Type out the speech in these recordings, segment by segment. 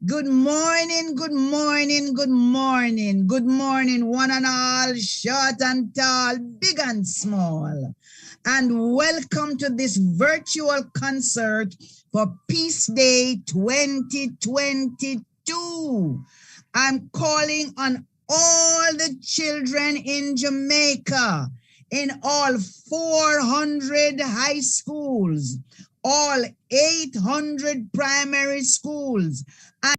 Good morning, good morning, good morning, good morning, one and all, short and tall, big and small. And welcome to this virtual concert for Peace Day 2022. I'm calling on all the children in Jamaica, in all 400 high schools, all 800 primary schools, and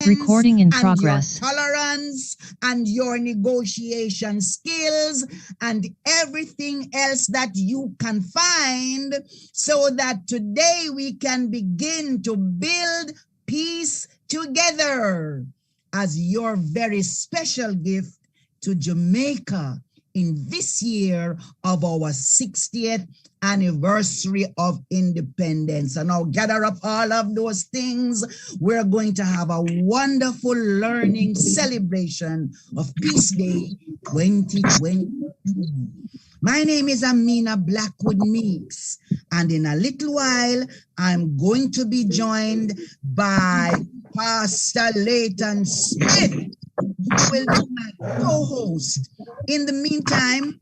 Recording in and progress. your tolerance and your negotiation skills and everything else that you can find, so that today we can begin to build peace together as your very special gift to Jamaica in this year of our 60th anniversary of independence. And now gather up all of those things. We're going to have a wonderful learning celebration of Peace Day 2022. My name is Amina Blackwood Meeks, and in a little while, I'm going to be joined by Pastor Leighton Smith, who will be my co-host. In the meantime,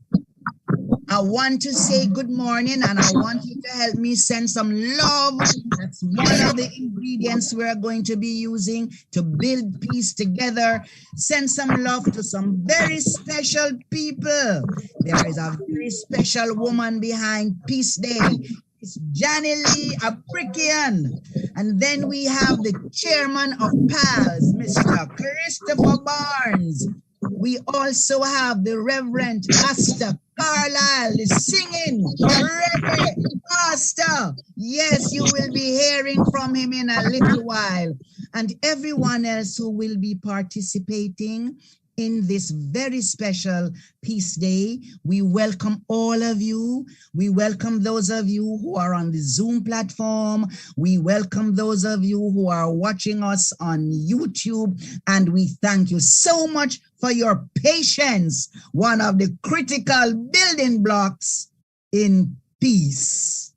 I want to say good morning, and I want you to help me send some love. That's one of the ingredients we're going to be using to build peace together. Send some love to some very special people. There is a very special woman behind Peace Day. It's Johnny Lee Aprikian. And then we have the chairman of PALS, Mr. Christopher Barnes. We also have the Reverend Pastor Carlisle, the singing reggae pastor. Yes, you will be hearing from him in a little while. And everyone else who will be participating in this very special Peace Day. We welcome all of you. We welcome those of you who are on the Zoom platform. We welcome those of you who are watching us on YouTube. And we thank you so much for your patience, one of the critical building blocks in peace.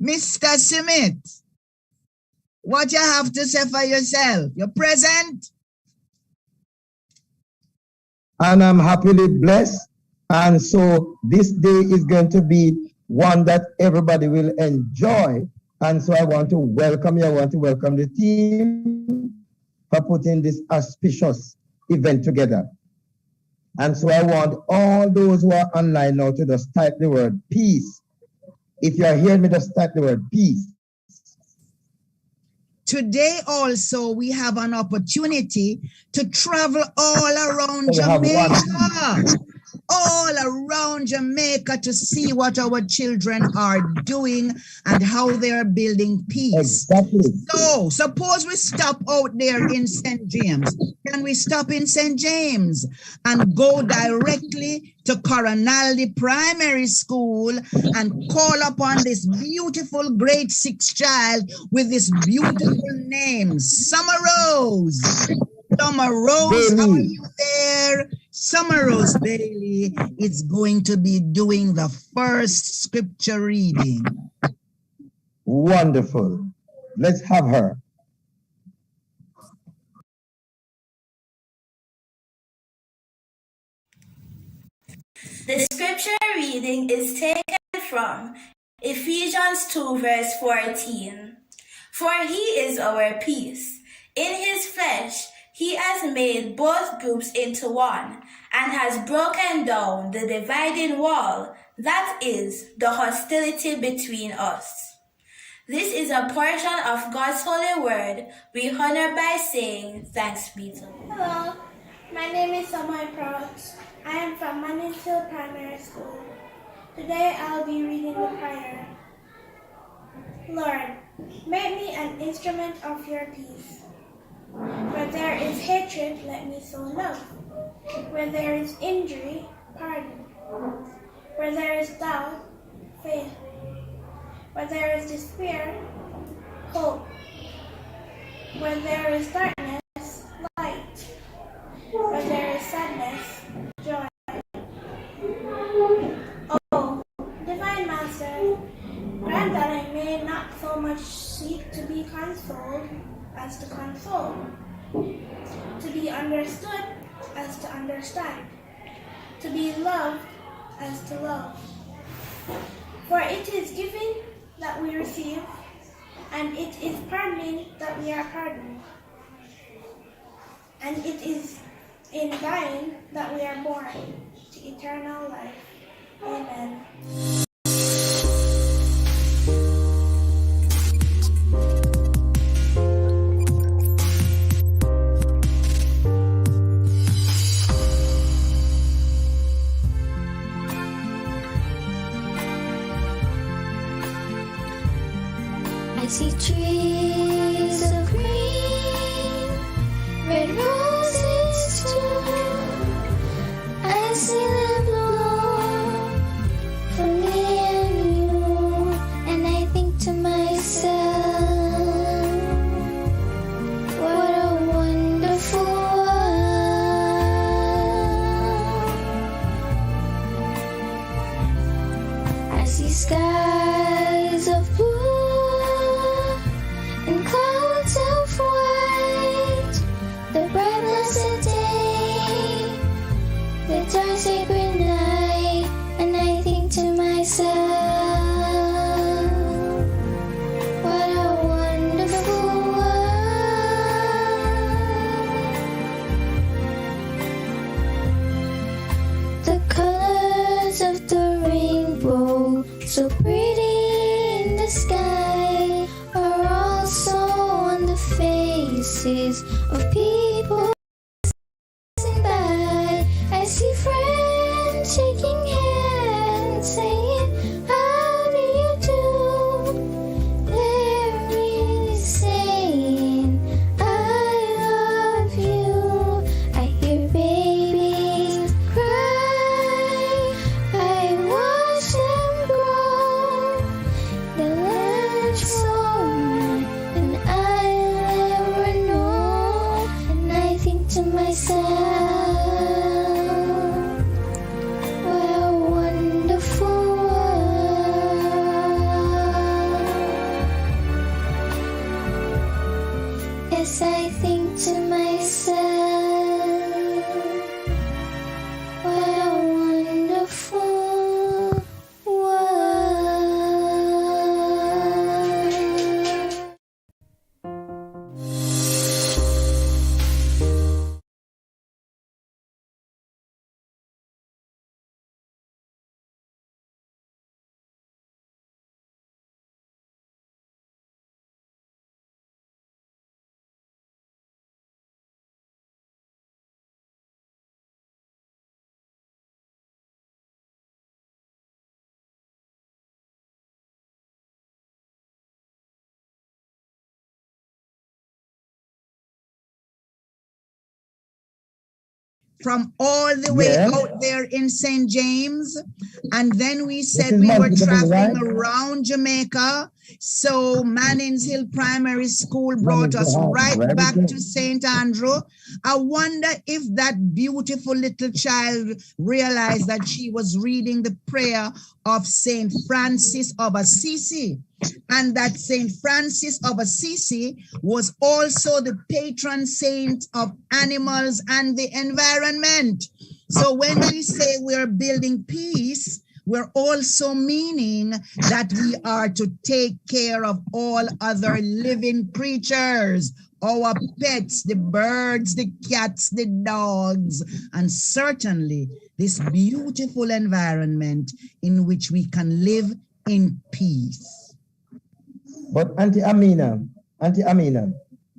Mr. Smith, what you have to say for yourself? You're present? And I'm happily blessed. And so this day is going to be one that everybody will enjoy. And so I want to welcome you. I want to welcome the team for putting this auspicious event together. And so I want all those who are online now to just type the word peace. If you are hearing me, just type the word peace. Today also, we have an opportunity to travel all around Jamaica. All around Jamaica to see what our children are doing and how they're building peace. Exactly. So suppose we stop out there in St. James. Can we stop in St. James and go directly to Coronaldi Primary School and call upon this beautiful grade 6 child with this beautiful name, Summer Rose. Summer Rose, how are you there? Summer Rose Bailey is going to be doing the first scripture reading. Wonderful. Let's have her. The scripture reading is taken from Ephesians 2 verse 14. For he is our peace. In his flesh, he has made both groups into one and has broken down the dividing wall, that is, the hostility between us. This is a portion of God's holy word we honor by saying, thanks be to God. Hello, my name is Summer Prout. I am from Mansfield Primary School. Today I'll be reading the prayer. Lord, make me an instrument of your peace. Where there is hatred, let me sow love. Where there is injury, pardon. Where there is doubt, faith. Where there is despair, hope. Where there is darkness, light. Where there is sadness, much seek to be consoled as to console, to be understood as to understand, to be loved as to love. For it is giving that we receive, and it is pardoning that we are pardoned, and it is in dying that we are born to eternal life. Amen. I see trees of green, red roses too. I see them bloom for me and you, and I think to myself, what a wonderful world. I see skies of blue and clouds of white, the bright blessed day, the dark sacred night, and I think to myself, what a wonderful world. The colors of the rainbow, so pretty in the sky, are also on the faces of people passing by. I see friends shaking hands, saying, how do you do? They're really saying, I love you. I hear babies cry, I watch them grow. They learn so much than I'll ever know, and I think to myself, what a wonderful world. Yes, I think to myself, what a wonderful world. From all the way Yeah. out there in St. James. And then we said is we were multiple, traveling right? around Jamaica. So Mannings Hill Primary School brought us right Very back good. to St. Andrew. I wonder if that beautiful little child realized that she was reading the prayer of St. Francis of Assisi, and that St. Francis of Assisi was also the patron saint of animals and the environment. So when we say we're building peace, we're also meaning that we are to take care of all other living creatures, our pets, the birds, the cats, the dogs, and certainly this beautiful environment in which we can live in peace. But Auntie Amina,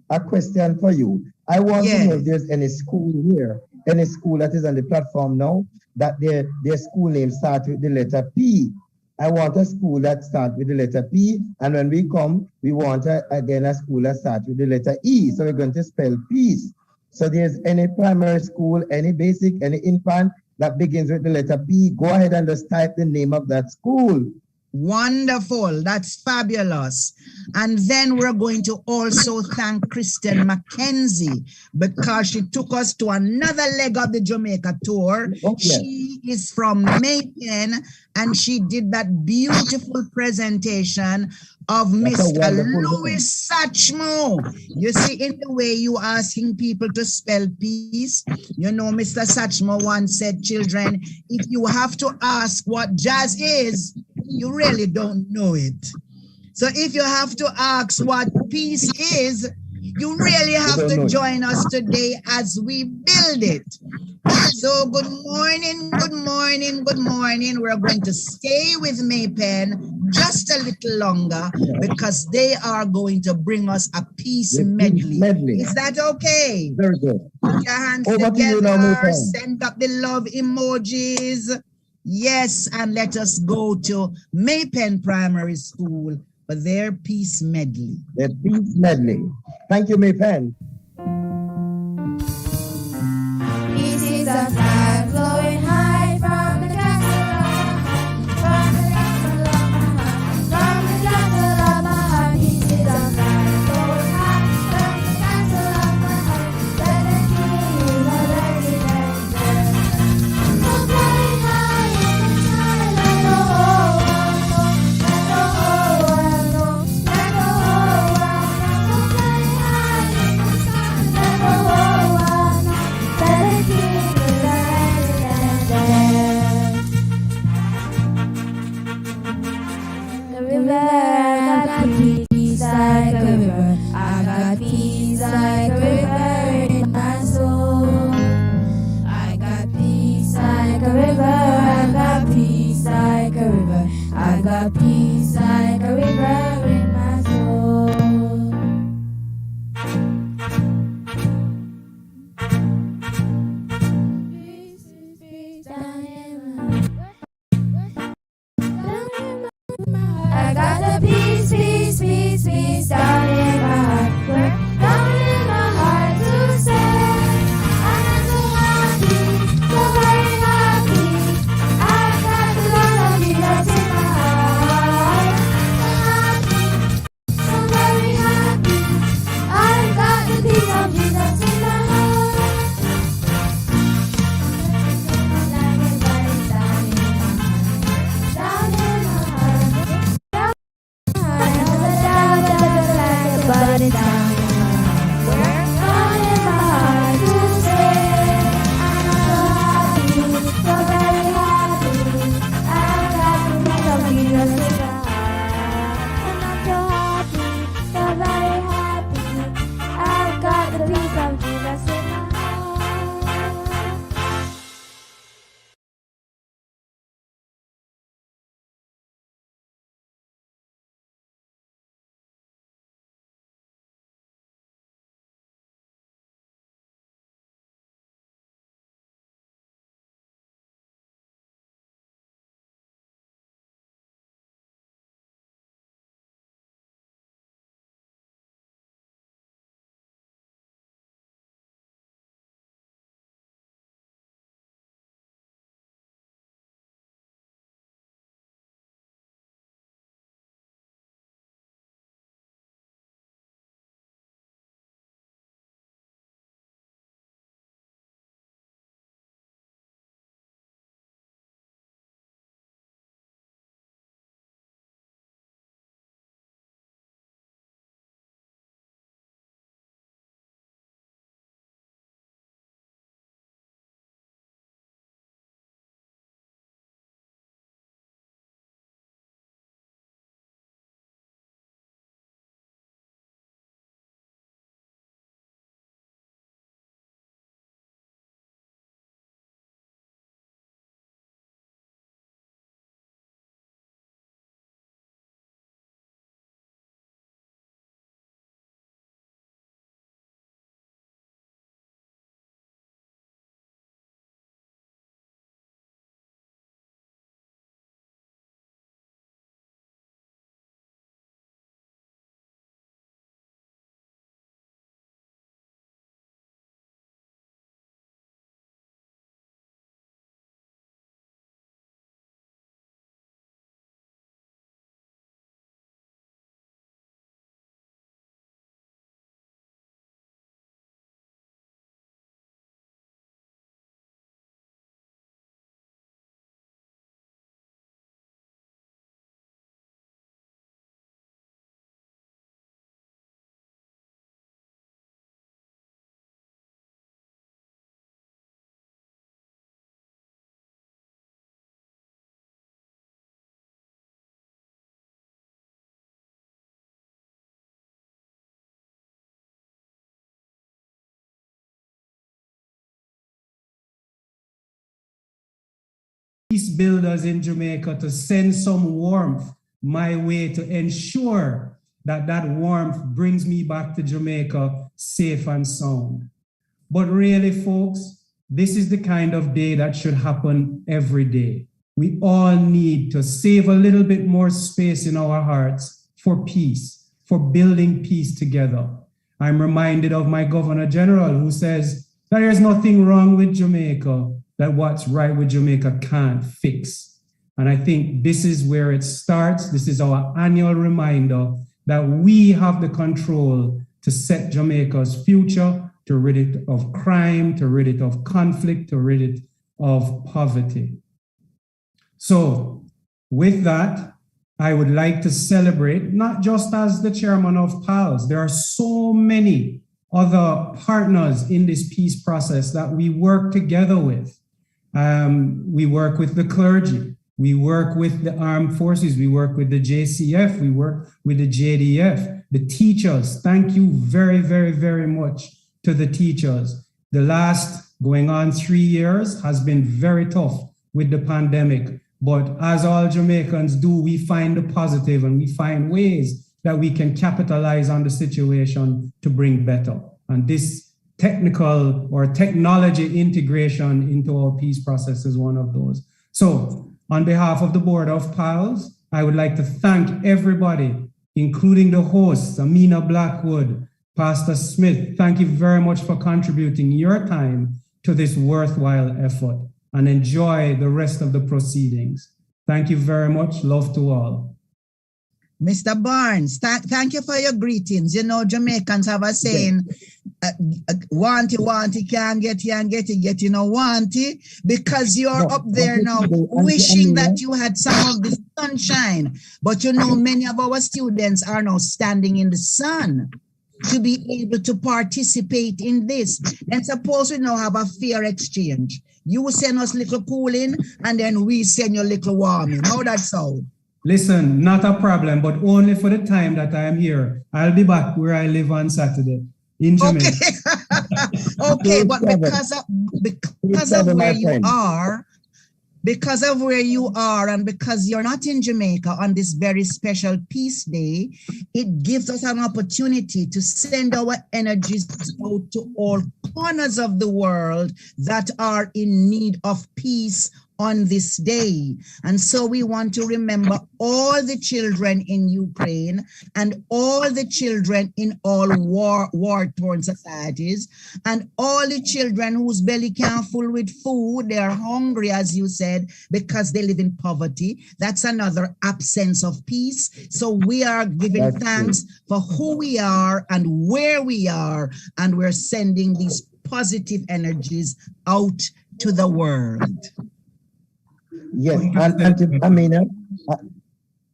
a question for you. I want to know if there's any school here, any school that is on the platform now, that their school name starts with the letter P. I want a school that starts with the letter P, and when we come, we want again a school that starts with the letter E. So we're going to spell peace. So there's any primary school, any basic, any infant that begins with the letter P, go ahead and just type the name of that school. Wonderful. That's fabulous. And then we're going to also thank Kristen Mackenzie because she took us to another leg of the Jamaica tour. Oh, yes. She is from Maypen and she did that beautiful presentation of That's a Mr. wonderful Louis Satchmo. You see, in the way you asking people to spell peace, you know, Mr. Satchmo once said, children, if you have to ask what jazz is, you really don't know it. So if you have to ask what peace is, you really have to join us today as we build it. So good morning, good morning, good morning. We're going to stay with Maypen just a little longer because they are going to bring us a peace medley. Is that okay? Very good. Put your hands Over to you now, together, Maypen. send up the love emojis. Yes, and let us go to Maypen Primary School for their peace medley. The peace medley. Thank you, Maypen. Peace is a flag flowing high from the castle of from the castle of my heart. Peace is a flag flowing high from the castle of my heart. Let the king is my residence there. So flying high in the sky, let the whole world know, let the whole world know, let the whole world know. So flying high in the sky, let the whole world know, that the king is a resident there. The river, I got peace like a river. I got peace like a river in my soul. I got peace like a river. I got peace like a river. I got peace like a river in my soul. I got the peace, peace, peace, peace down in my heart. We're down in my heart to say I'm so happy, so very happy. I got the love of Jesus in my heart. peace builders in Jamaica to send some warmth my way to ensure that that warmth brings me back to Jamaica safe and sound. But really, folks, this is the kind of day that should happen every day. We all need to save a little bit more space in our hearts for peace, for building peace together. I'm reminded of my Governor General who says there is nothing wrong with Jamaica that what's right with Jamaica can't fix. And I think this is where it starts. This is our annual reminder that we have the control to set Jamaica's future, to rid it of crime, to rid it of conflict, to rid it of poverty. So with that, I would like to celebrate, not just as the chairman of PALS, there are so many other partners in this peace process that we work together with. We work with the clergy, we work with the armed forces, we work with the JCF, we work with the JDF, the teachers. Thank you very, very, very much to the teachers. The last going on 3 years has been very tough with the pandemic. But as all Jamaicans do, we find the positive and we find ways that we can capitalize on the situation to bring better. And this technical or technology integration into our peace process is one of those. So on behalf of the board of PALS, I would like to thank everybody, including the hosts, Amina Blackwood, Pastor Smith. Thank you very much for contributing your time to this worthwhile effort, and enjoy the rest of the proceedings. Thank you very much. Love to all. Mr. Barnes, thank you for your greetings. You know, Jamaicans have a saying, wanty, can't get you and get you know, wanty, because you're up there now wishing that you had some of the sunshine. But you know, many of our students are now standing in the sun to be able to participate in this. And suppose we now have a fair exchange. You send us little cooling, and then we send you little warming. How that sound? Listen, not a problem, but only for the time that I am here. I'll be back where I live on Saturday in Jamaica. Okay, okay, but because of where you are, because of where you are, and because you're not in Jamaica on this very special Peace Day, it gives us an opportunity to send our energies out to all corners of the world that are in need of peace on this day. And so we want to remember all the children in Ukraine and all the children in all war-torn societies, and all the children whose belly can't full with food. They are hungry, as you said, because they live in poverty. That's another absence of peace. So we are giving thanks for who we are and where we are, and we're sending these positive energies out to the world. Yes, and to Amina,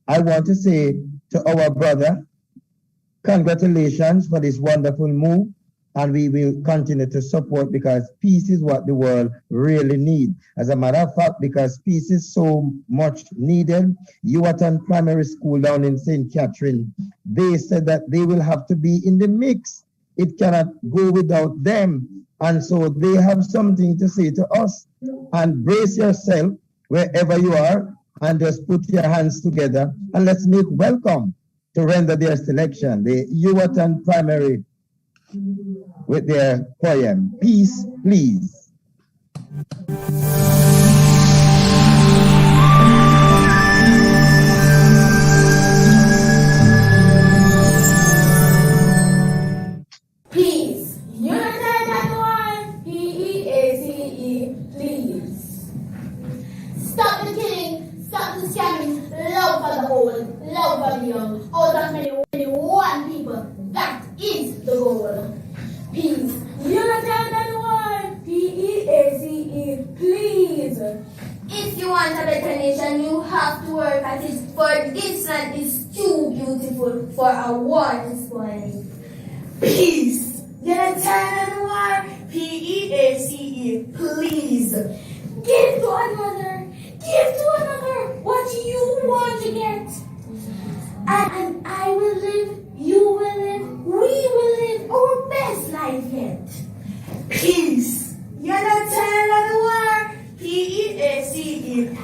I want to say to our brother, congratulations for this wonderful move, and we will continue to support, because peace is what the world really needs. As a matter of fact, because peace is so much needed, Untitled Primary School down in St. Catherine, they said that they will have to be in the mix. It cannot go without them. And so they have something to say to us. And brace yourself wherever you are, and just put your hands together, and let's make welcome to render their selection, the Untitled Primary, with their poem, Peace, Please. Peace. United one. P-E-A-C-E. Please. Stop the killing. Stop the scamming. Love for the old. Love for the young. Out of many one people. That is the goal. Peace. United one. P-E-A-C-E. Please. If you want a better nation, you have to work at it. For this land is too beautiful for a war to spoil. Peace. United war. P-E-A-C-E. Please. Give to another. Give to another what you want to get. And I will live, you will live, we will live our best life yet. Peace. United war. P-E-A-C-E.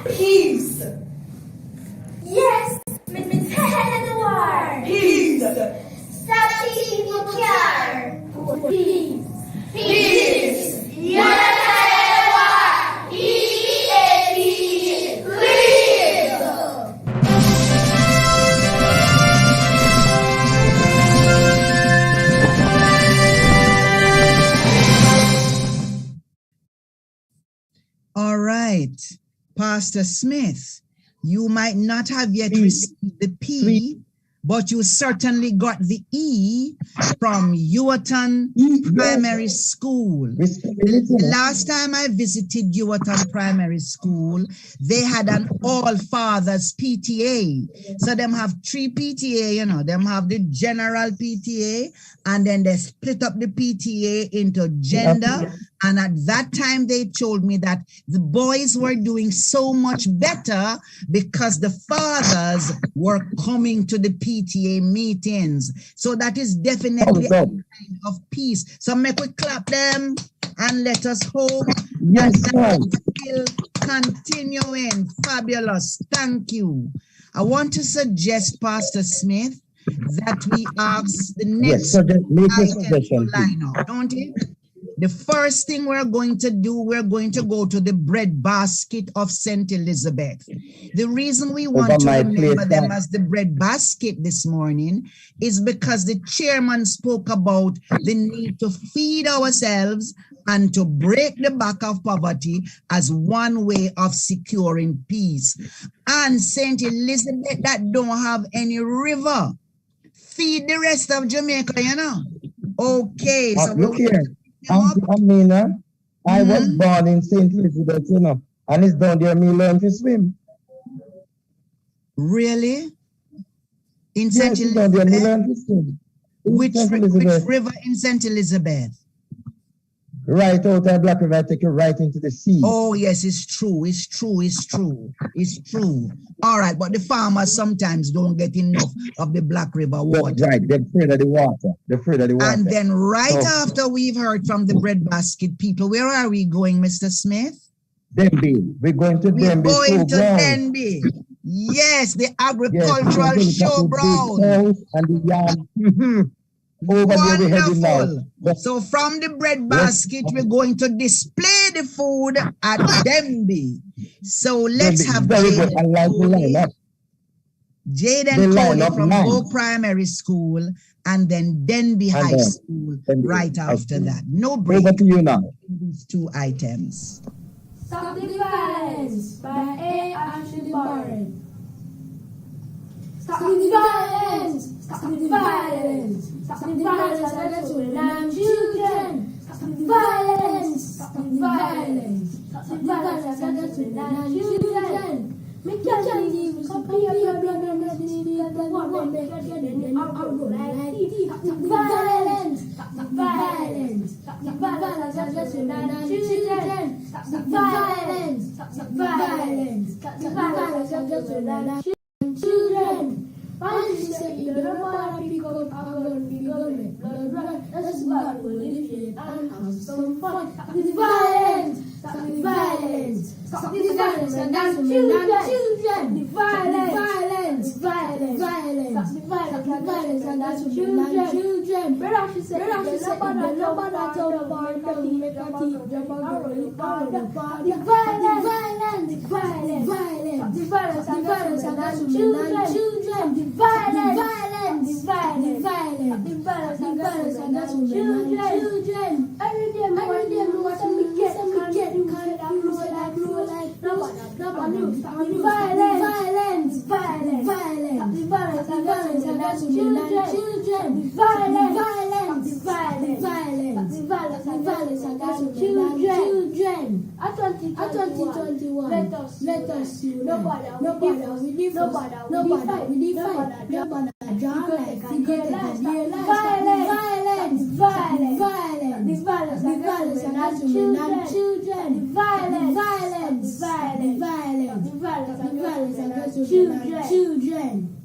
Pastor Smith, you might not have yet P. received the P, but you certainly got the E from Ewerton Primary School. The last time I visited Ewerton Primary School, they had an all-fathers PTA. So them have 3 PTA, you know, them have the general PTA, and then they split up the PTA into gender. And at that time, they told me that the boys were doing so much better because the fathers were coming to the PTA meetings. So that is definitely a sign of peace. So make we clap them and let us hope that will continuing. Fabulous. Thank you. I want to suggest, Pastor Smith, that we ask the next item to line up, don't you? The first thing we're going to do, we're going to go to the bread basket of St. Elizabeth. The reason we want to remember them as the bread basket this morning is because the chairman spoke about the need to feed ourselves and to break the back of poverty as one way of securing peace. And St. Elizabeth that don't have any river, feed the rest of Jamaica, you know. Okay, so look here. Amina, I was born in St. Elizabeth, you know, and it's down there me learn to swim. Really? In St. Elizabeth? Down there me learn to swim. Which river in St. Elizabeth? Right out of Black River, I take you right into the sea. Oh, yes, it's true. It's true. It's true. It's true. All right, but the farmers sometimes don't get enough of the Black River water. Right, they're afraid of the water. They're afraid of the water. And then after we've heard from the bread basket people, where are we going, Mr. Smith? Denby. We're going to Denby. We're going to Denby. Yes, the agricultural showground. And the yam. Wonderful. So from the bread basket, we're going to display the food at Denby. So let's have Jade and Cody from Bow Primary School and then Denby High School right after that. No break. Over to you now. These 2 items. Stop the Violence by A. Ashley Barrett. Stop the violence! Stop the violence! Stop the violence against women and children! Stop the violence! Stop the violence! Stop the violence against women and children! Me can't even compare your blood and the one they get in the outdoor like stop the violence! Stop the violence! Stop the violence against women and children! Stop the violence! Stop the violence! Stop the violence against women and children! Why did you say you don't want to pick up a gun, be government? That's what we'll live here and have some fun. Stop the violence! Stop the violence! Stop the violence and that's children! The violence! Violence! Violence! Stop the violence and that's children! Brother, she said, nobody told about it, make a team jump on the violence! The violence! Violence! The violence and that's children! The violence! And that's children! Every day we watch me get nobody violence! And that's children! Violence and that's children! At 2021, let us unite. Nobody we fight. Nobody John like violence and that's children. Violence and that's children.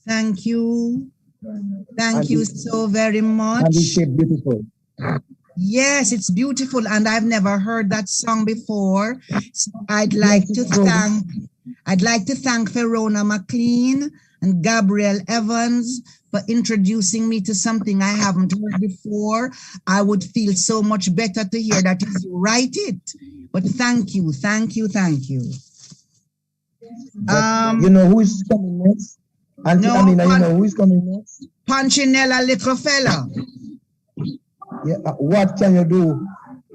Thank you. Thank And you it- so very and much. it's so beautiful. Yes, it's beautiful, and I've never heard that song before. So I'd like Yes, to it's good. thank Verona McLean and Gabrielle Evans for introducing me to something I haven't heard before. I would feel so much better to hear that if you write it. But thank you, thank you, thank you. But you know who is coming next? Auntie No, Amina, you know who is coming next? Punchinella, little fella. Yeah, what can you do?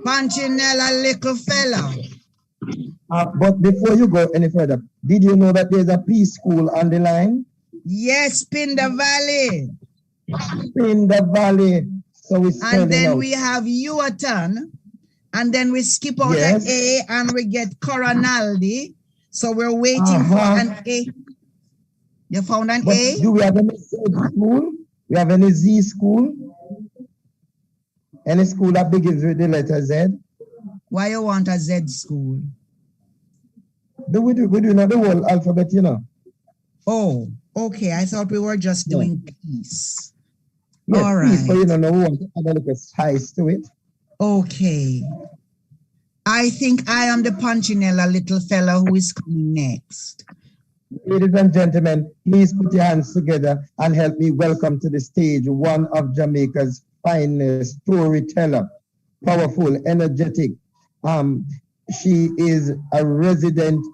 Punchinella, little fella. But before you go any further, did you know that there's a peace school on the line Yes, Pinda Valley. in the valley? So we're And spelling then out. we have Yuatan. And then we skip out an Yes. A and we get Coronaldi. So we're waiting for an A. You found an But A? do we have any Z school? We have any Z school? Any school that begins with the letter Z? Why you want a Z school? We do not the whole alphabet, you know. Oh, okay. I thought we were just No. doing peace. Yes, All peace, but right. you know, no one to add a little spice to it. Okay. I think I am the Punchinella little fella who is coming next. Ladies and gentlemen, please put your hands together and help me welcome to the stage one of Jamaica's finest storyteller, powerful, energetic. She is a resident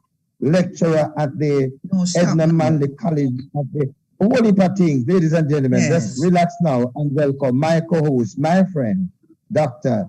lecturer at the No, stop Edna now. Manley College of the Holy Things. Ladies and gentlemen, Yes. just relax now and welcome my co-host, my friend, Dr.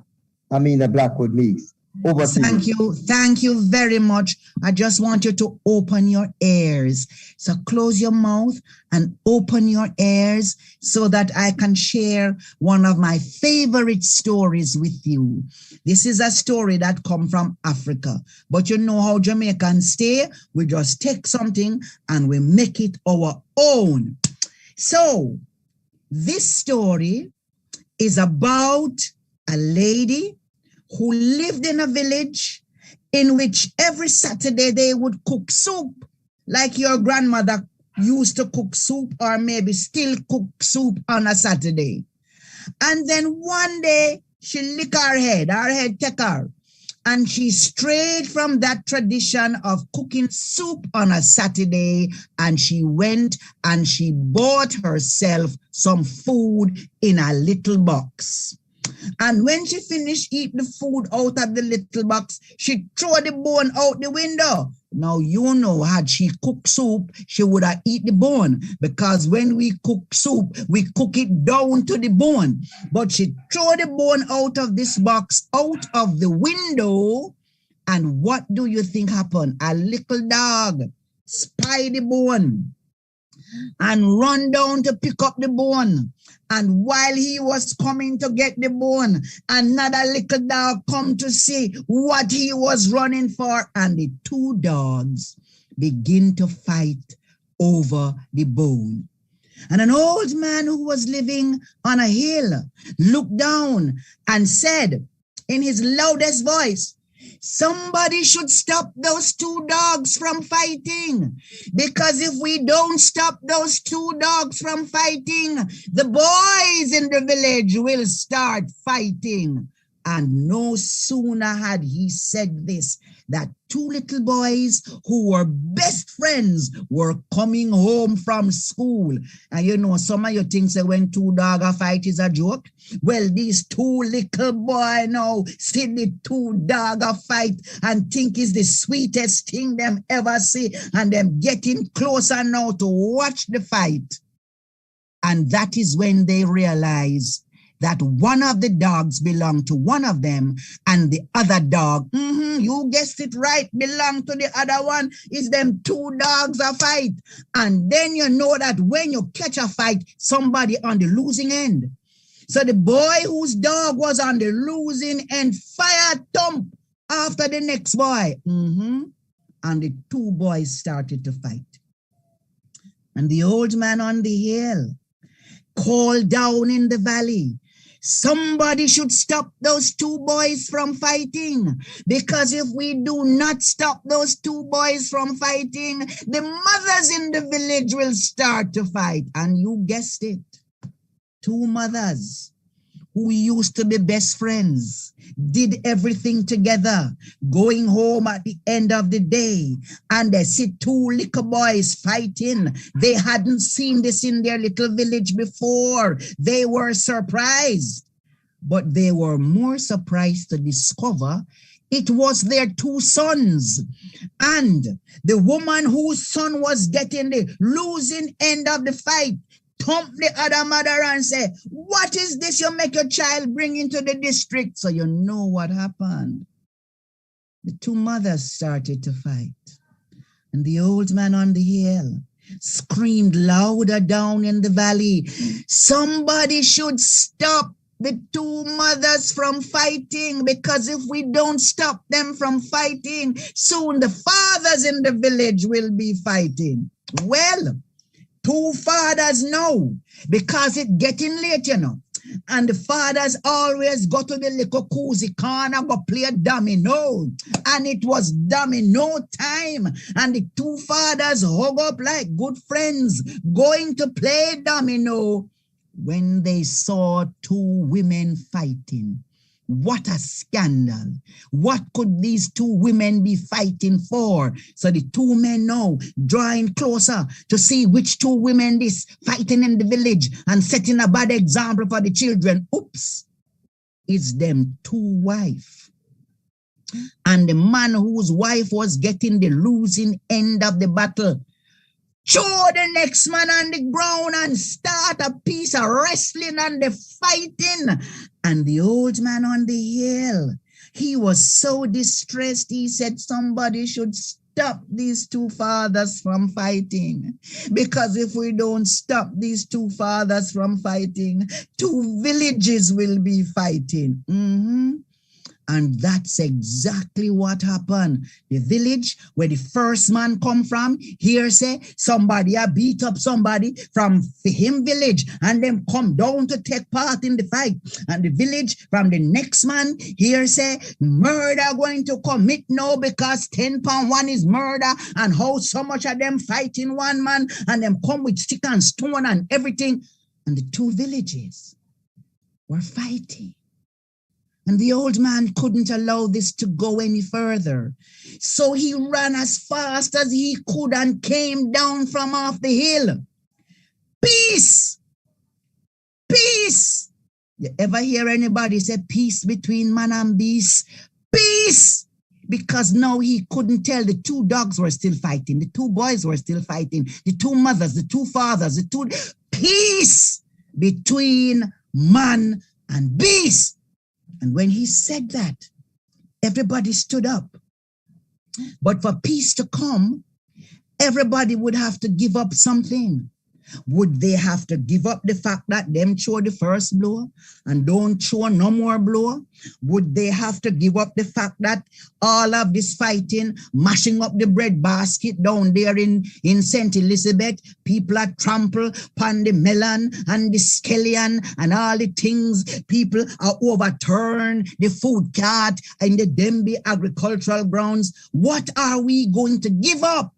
Amina Blackwood Meeks. Over to Thank you. you. Thank you very much. I just want you to open your ears. So close your mouth and open your ears so that I can share one of my favorite stories with you. This is a story that comes from Africa. But you know how Jamaicans stay? We just take something and we make it our own. So this story is about a lady who lived in a village in which every Saturday they would cook soup, like your grandmother used to cook soup or maybe still cook soup on a Saturday. And then one day she lick her head take her, and she strayed from that tradition of cooking soup on a Saturday, and she went and she bought herself some food in a little box. And when she finished eating the food out of the little box, she threw the bone out the window. Now, you know, had she cooked soup, she would have eaten the bone, because when we cook soup, we cook it down to the bone. But she threw the bone out of this box, out of the window. And what do you think happened? A little dog spied the bone and run down to pick up the bone. And while he was coming to get the bone, another little dog come to see what he was running for. And the two dogs begin to fight over the bone. And an old man who was living on a hill looked down and said in his loudest voice, "Somebody should stop those two dogs from fighting, because if we don't stop those two dogs from fighting, the boys in the village will start fighting." And no sooner had he said this, that two little boys who were best friends were coming home from school. And you know, some of you think that when two dogs fight is a joke. Well, these two little boys now see the two dogs fight and think is the sweetest thing them ever see, and them getting closer now to watch the fight. And that is when they realize that one of the dogs belonged to one of them, and the other dog, you guessed it right, belonged to the other one. Is them two dogs a fight. And then you know that when you catch a fight, somebody on the losing end. So the boy whose dog was on the losing end fire thump after the next boy. And the two boys started to fight. And the old man on the hill called down in the valley, Somebody should stop those two boys from fighting, because if we do not stop those two boys from fighting, the mothers in the village will start to fight. And you guessed it, two mothers who used to be best friends, did everything together, going home at the end of the day, and they see two little boys fighting. They hadn't seen this in their little village before. They were surprised, but they were more surprised to discover it was their two sons. And the woman whose son was getting the losing end of the fight thumped the other mother and say, "What is this you make your child bring into the district?" So you know what happened. The two mothers started to fight. And the old man on the hill screamed louder down in the valley, "Somebody should stop the two mothers from fighting, because if we don't stop them from fighting, soon the fathers in the village will be fighting." Well, two fathers know, because it's getting late, you know. And the fathers always go to the little cozy corner, go play domino. And it was domino time. And the two fathers hug up like good friends, going to play domino, when they saw two women fighting. What a scandal. What could these two women be fighting for? So the two men now drawing closer to see which two women this fighting in the village and setting a bad example for the children. Oops, it's them two wives. And the man whose wife was getting the losing end of the battle throw the next man on the ground and start a piece of wrestling and the fighting. And the old man on the hill, he was so distressed, he said somebody should stop these two fathers from fighting. Because if we don't stop these two fathers from fighting, two villages will be fighting. And that's exactly what happened. The village where the first man come from, here say somebody beat up somebody from him village and them come down to take part in the fight. And the village from the next man, here say murder going to commit now, because 10 pound one is murder, and how so much of them fighting one man, and them come with stick and stone and everything. And the two villages were fighting. And the old man couldn't allow this to go any further. So he ran as fast as he could and came down from off the hill. Peace! Peace! You ever hear anybody say peace between man and beast? Peace! Because now he couldn't tell. The two dogs were still fighting. The two boys were still fighting. The two mothers, the two fathers, the two... Peace between man and beast. And when he said that, everybody stood up. But for peace to come, everybody would have to give up something. Would they have to give up the fact that them throw the first blow and don't throw no more blow? Would they have to give up the fact that all of this fighting, mashing up the bread basket down there in St. Elizabeth, people are trample upon the melon and the scallion and all the things, people are overturn the food cart and the Denby agricultural grounds? What are we going to give up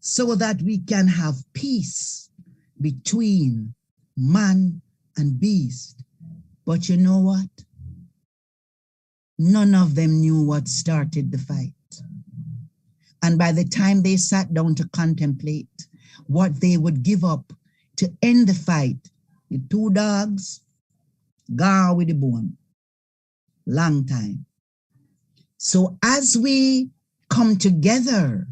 so that we can have peace between man and beast? But you know what? None of them knew what started the fight. And by the time they sat down to contemplate what they would give up to end the fight, the two dogs gone with the bone. Long time. So as we come together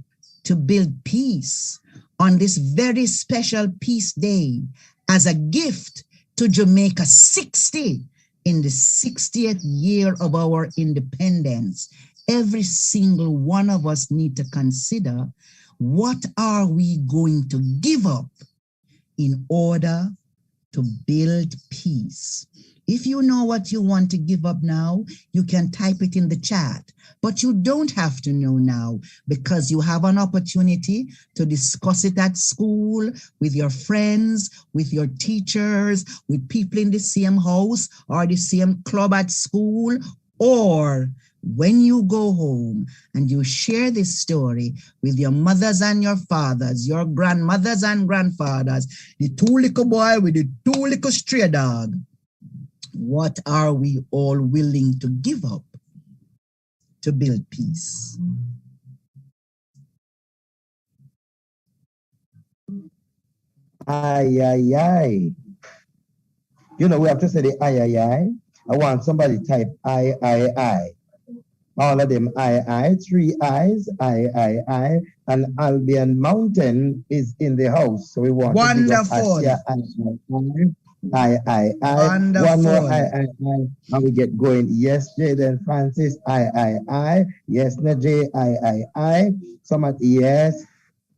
to build peace on this very special peace day as a gift to Jamaica 60 in the 60th year of our independence, every single one of us need to consider, what are we going to give up in order to build peace. If you know what you want to give up now, you can type it in the chat. But you don't have to know now because you have an opportunity to discuss it at school, with your friends, with your teachers, with people in the same house or the same club at school, or when you go home and you share this story with your mothers and your fathers, your grandmothers and grandfathers, the two little boy with the two little stray dog. What are we all willing to give up to build peace? Ay, ay, ay. You know, we have to say the ay, ay, ay. I want somebody type I. All of them I, 3 eyes, I. And Albion Mountain is in the house. So we want to big up Wonderful. Asia, I. One more Wonderful. I. And we get going. Yes, Jaden Francis, I. Yes, Najee, I. Someone, yes.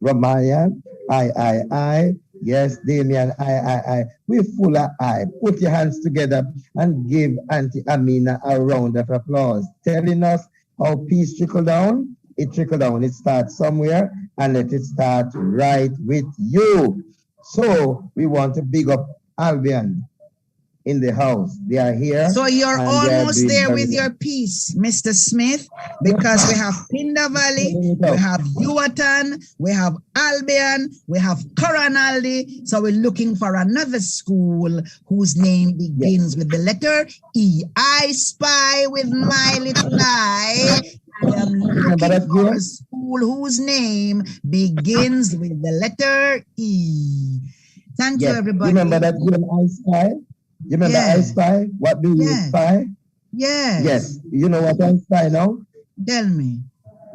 Ramaya, I. Yes, Damien, I. We're full of I. Put your hands together and give Auntie Amina a round of applause, telling us how peace trickle down. It trickle down. It starts somewhere, and let it start right with you. So we want to big up Albion in the house. They are here. So you're and they are almost doing there very with well. your piece, Mr. Smith, because we have Pinda Valley, we have Yuatan, we have Albion, we have Coronaldi. So we're looking for another school whose name begins with the letter E. I spy with my little eye. I am looking for a school whose name begins with the letter E. Thank you, everybody. Remember that game I Spy? You remember I Spy? What do you spy? Yes. You know what I spy now? Tell me.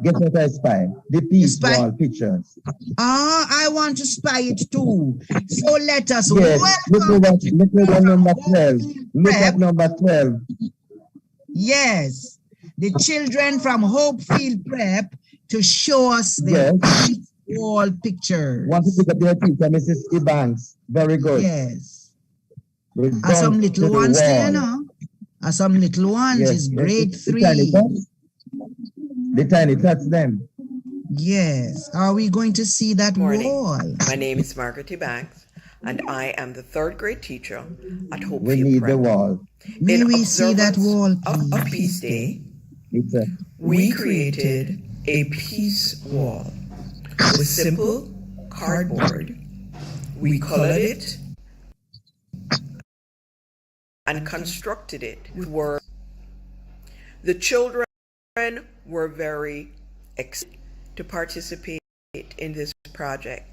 Guess what I spy? The peace wall pictures. Ah, I want to spy it too. So let us welcome. Look at number 12. Look at number 12. Yes. The children from Hopefield Prep to show us the peace wall picture. Want to pick up your teacher, Mrs. Ebanks. Very good. Yes. Some little ones, you know. Some little ones is grade 3. The tiny tots them. Yes. Are we going to see that wall? My name is Margaret Banks, and I am the 3rd grade teacher at Hopefield We need Prep. the wall. May we see that wall, please? Of Peace Day, we created a peace wall with simple cardboard. We colored it and constructed it with words. The children were very excited to participate in this project,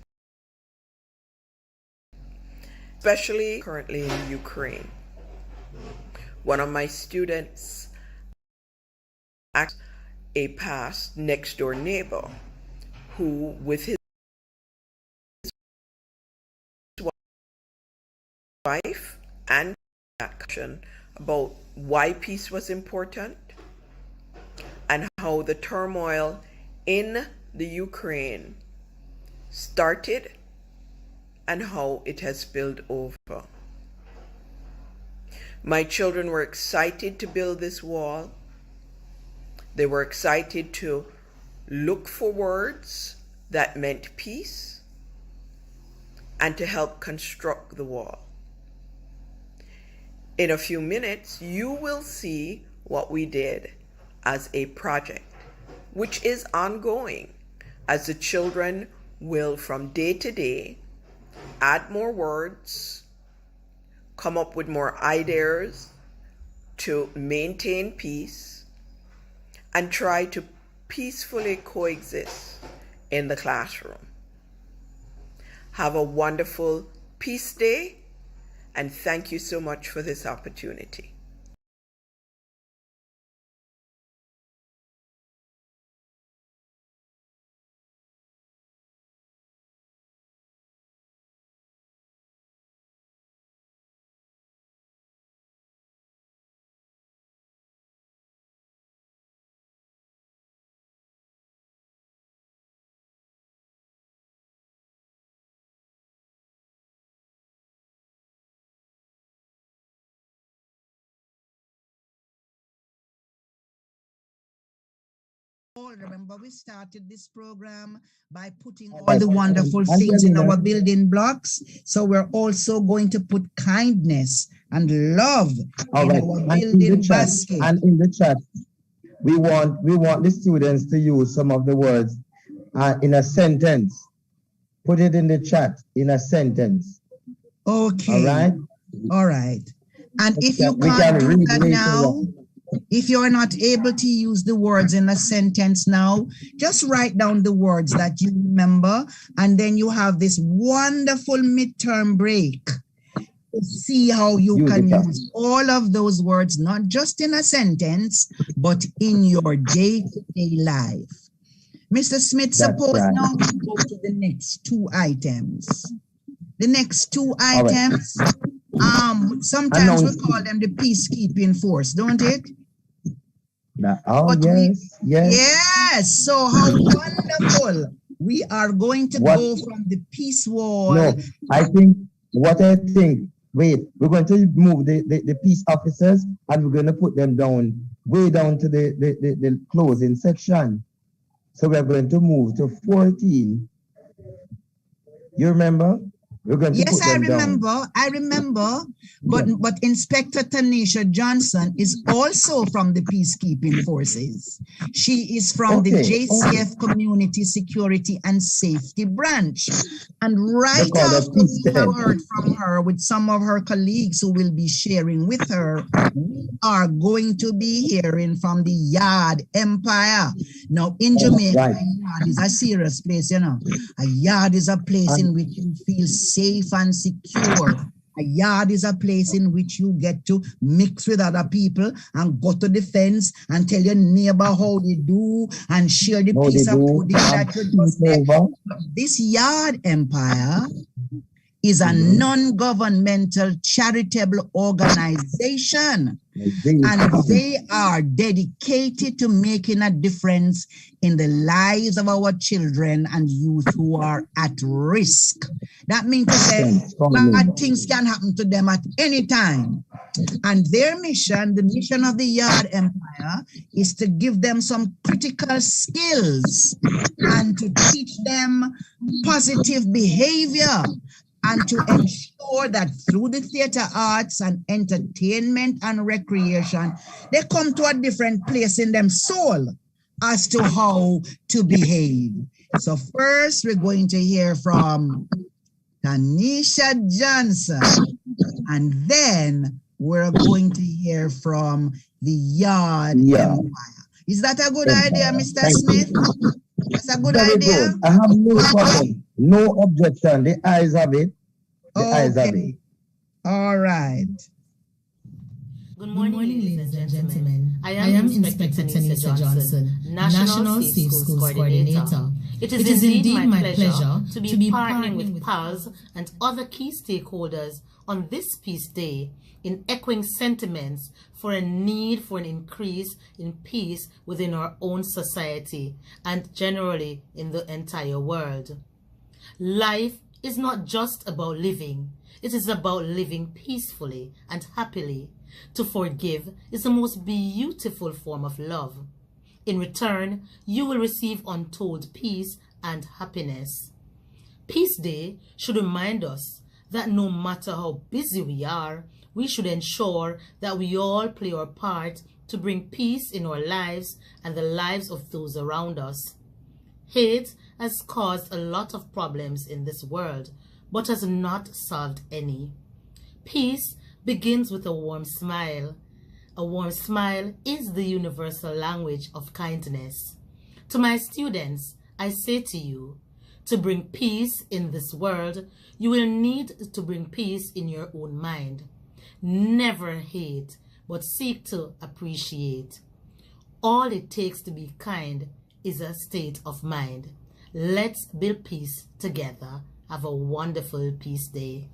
especially currently in Ukraine. One of my students asked a past next door neighbor who, with his wife and discussion about why peace was important and how the turmoil in the Ukraine started and how it has spilled over. My children were excited to build this wall. They were excited to look for words that meant peace and to help construct the wall. In a few minutes, you will see what we did as a project, which is ongoing, as the children will from day to day add more words, come up with more ideas to maintain peace, and try to peacefully coexist in the classroom. Have a wonderful Peace Day, and thank you so much for this opportunity. Remember, we started this program by putting all the wonderful things in our building blocks. So we're also going to put kindness and love in our building basket. And in the chat, we want the students to use some of the words in a sentence. Put it in the chat in a sentence. Okay. All right. And if you can't do that now, if you're not able to use the words in a sentence now, just write down the words that you remember, and then you have this wonderful midterm break to see how you can use all of those words, not just in a sentence, but in your day-to-day life. Mr. Smith, suppose now we go to the next two items. The next two items, sometimes we call them the peacekeeping force, don't it? Yes. So how wonderful. We are going to go from the peace wall. No, wait, we're going to move the peace officers and we're going to put them down, way down to the closing section. So we're going to move to 14. You remember? Yes, I remember. But Inspector Tanisha Johnson is also from the peacekeeping forces. She is from the JCF Community Security and Safety Branch. And right after we have heard from her with some of her colleagues who will be sharing with her, we are going to be hearing from the Yard Empire. Now in Jamaica, a yard is a serious place, you know. A yard is a place in which you feel safe and secure. A yard is a place in which you get to mix with other people and go to the fence and tell your neighbor how they do and share the piece of pudding that you just ate. This Yard Empire is a non-governmental charitable organization, and they are dedicated to making a difference in the lives of our children and youth who are at risk. That means to say bad things can happen to them at any time. And their mission, the mission of the Yard Empire, is to give them some critical skills and to teach them positive behavior, and to ensure that through the theater arts and entertainment and recreation, they come to a different place in them soul as to how to behave. So first, we're going to hear from Tanisha Johnson, and then we're going to hear from the Yard Empire. Is that a good idea, Mr. Smith? That's a good idea. Good. I have no problem, no objection. The eyes have it. The eyes have it. All right. Good morning, ladies and gentlemen. I am Inspector Tanisha Johnson, National Safe Schools Coordinator. It is indeed my pleasure to be partnering with PALS and other key stakeholders on this Peace Day in echoing sentiments for a need for an increase in peace within our own society and generally in the entire world. Life is not just about living, it is about living peacefully and happily. To forgive is the most beautiful form of love. In return, you will receive untold peace and happiness. Peace Day should remind us that no matter how busy we are, we should ensure that we all play our part to bring peace in our lives and the lives of those around us. Hate has caused a lot of problems in this world, but has not solved any. Peace begins with a warm smile. A warm smile is the universal language of kindness. To my students, I say to you, to bring peace in this world, you will need to bring peace in your own mind. Never hate, but seek to appreciate. All it takes to be kind is a state of mind. Let's build peace together. Have a wonderful Peace Day.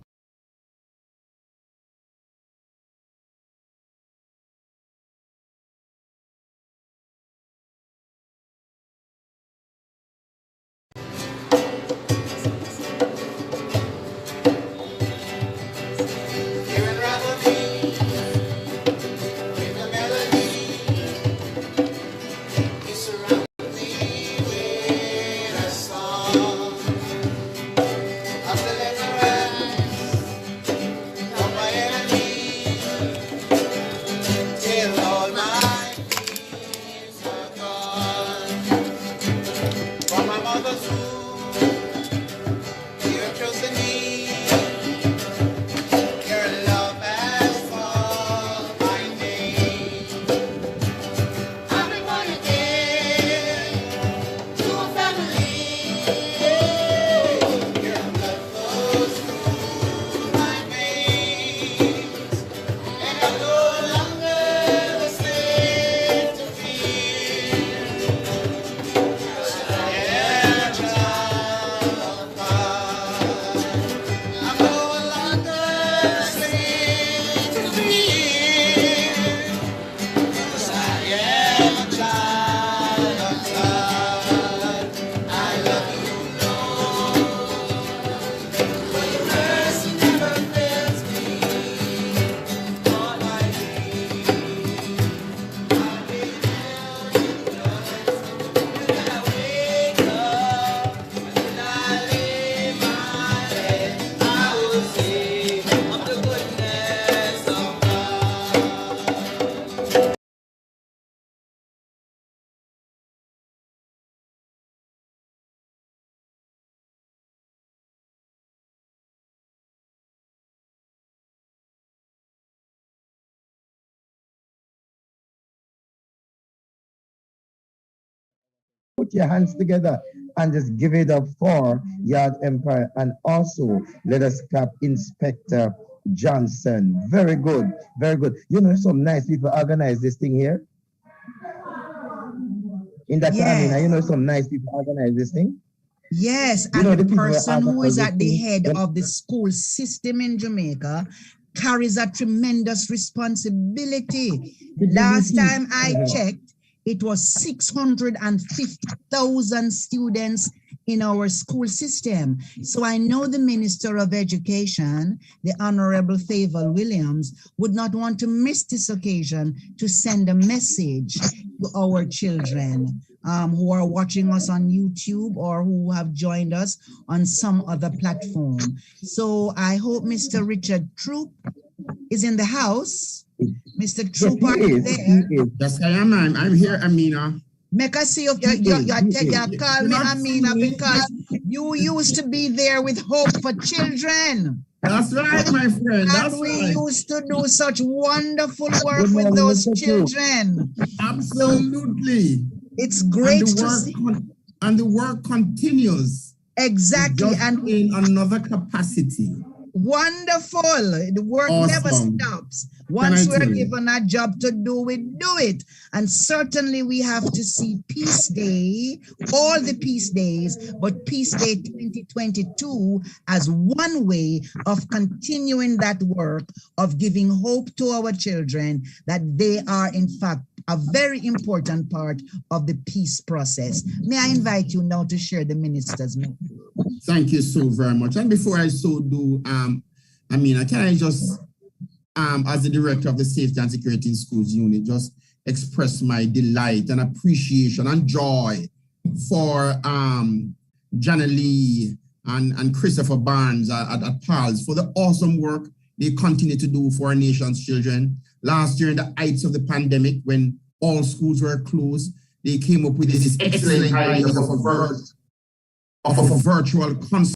put your hands together and just give it up for Yard Empire. And also, let us clap Inspector Johnson. Very good, very good. You know, some nice people organize this thing here. In that time, you know, some nice people organize this thing. Yes, You and know, the the people person that who is organize at the this head thing, of the school system in Jamaica carries a tremendous responsibility. Last time I checked, it was 650,000 students in our school system. So I know the Minister of Education, the Honorable Favour Williams, would not want to miss this occasion to send a message to our children who are watching us on YouTube or who have joined us on some other platform. So I hope Mr. Richard Troop is in the house. Mr. Troop, are you there? Yes, I am. I'm here, Amina. Make us see if you call me Amina because you used to be there with Hope for Children. That's right, my friend. That's and we right. used to do such wonderful work with those children. Absolutely. So it's great to see. And the work continues. Exactly. Just and in another capacity. Wonderful. The work never stops. Once we're given a job to do, we do it. And certainly we have to see Peace Day, all the Peace Days, but Peace Day 2022 as one way of continuing that work of giving hope to our children that they are in fact a very important part of the peace process. May I invite you now to share the minister's message? Thank you so very much. And before I so do, Amina, can I just, as the director of the Safety and Security in Schools Unit, just express my delight and appreciation and joy for Janet Lee and Christopher Barnes at PALS for the awesome work they continue to do for our nation's children. Last year, in the heights of the pandemic, when all schools were closed, they came up with this excellent idea of a virtual concert.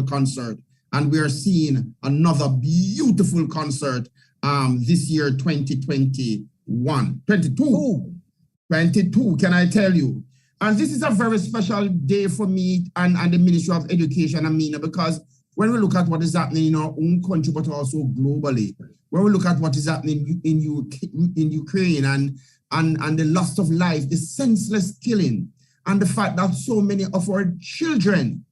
Concert, and we are seeing another beautiful concert this year, 22, can I tell you? And this is a very special day for me and the Ministry of Education, Amina, because when we look at what is happening in our own country, but also globally, when we look at what is happening in Ukraine and the loss of life, the senseless killing, and the fact that so many of our children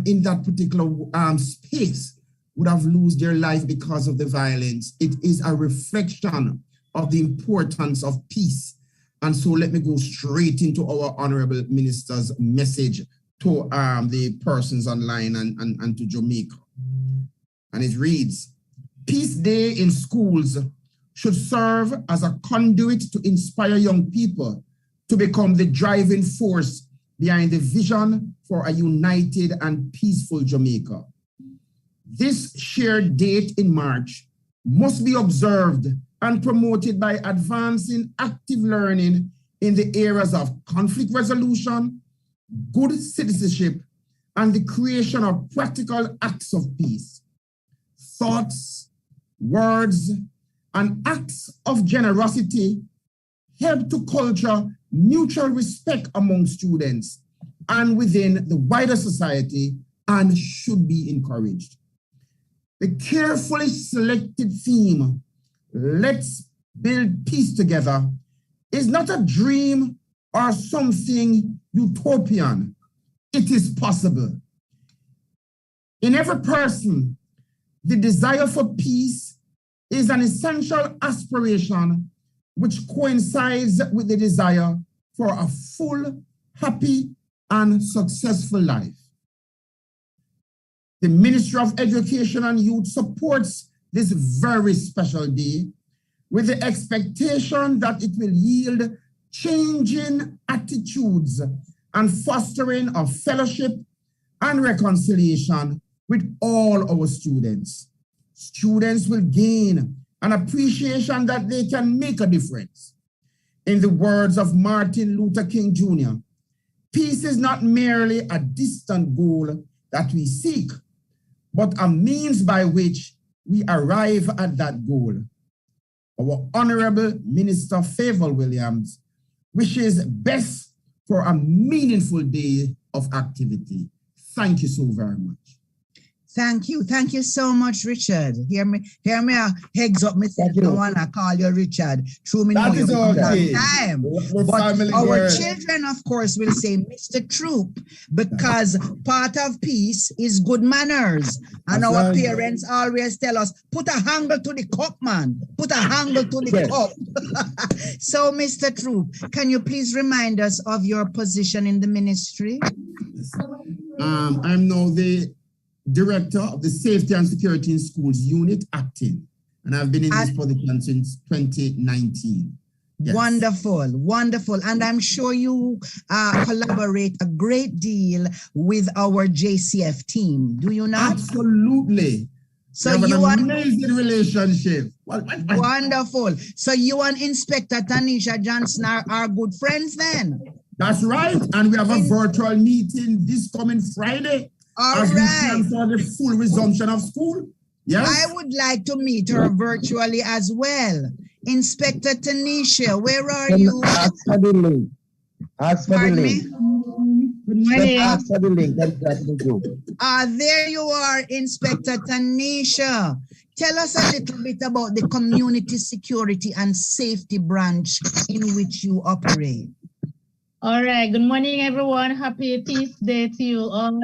in that particular space would have lost their life because of the violence, it is a reflection of the importance of peace. And so let me go straight into our Honorable Minister's message to the persons online and to Jamaica. And it reads, Peace Day in schools should serve as a conduit to inspire young people to become the driving force behind the vision for a united and peaceful Jamaica. This shared date in March must be observed and promoted by advancing active learning in the areas of conflict resolution, good citizenship, and the creation of practical acts of peace. Thoughts, words, and acts of generosity help to culture mutual respect among students and within the wider society and should be encouraged. The carefully selected theme, Let's Build Peace Together, is not a dream or something utopian. It is possible. In every person, the desire for peace is an essential aspiration which coincides with the desire for a full, happy, and successful life. The Ministry of Education and Youth supports this very special day with the expectation that it will yield changing attitudes and fostering of fellowship and reconciliation with all our students. Students will gain an appreciation that they can make a difference. In the words of Martin Luther King Jr., peace is not merely a distant goal that we seek, but a means by which we arrive at that goal. Our Honorable Minister Favour Williams wishes best for a meaningful day of activity. Thank you so very much. Thank you. Thank you so much, Richard. Hear me, heads up, me say, I want to call you Richard. True, me That know is you okay. time. We're But family our girl. children, of course, will say Mr. Troop, because part of peace is good manners. And That's our right. parents always tell us, put a handle to the cup, man. Put a handle to the Yes. cup. So, Mr. Troop, can you please remind us of your position in the ministry? I'm now the Director of the Safety and Security in Schools Unit, acting. And I've been in this position since 2019. Yes. Wonderful, wonderful. And I'm sure you collaborate a great deal with our JCF team. Do you not? Absolutely. So we have you an are amazing relationship. wonderful. So you and Inspector Tanisha Johnson are good friends then? That's right. And we have a virtual meeting this coming Friday. All as we right. plan for the full resumption of school. Yes. I would like to meet her virtually as well. Inspector Tanisha, where are you? Ask for the link. Ask for the Pardon link. me? Good Just morning. ask for the link. That's the group. There you are, Inspector Tanisha. Tell us a little bit about the community security and safety branch in which you operate. All right. Good morning, everyone. Happy Peace Day to you all.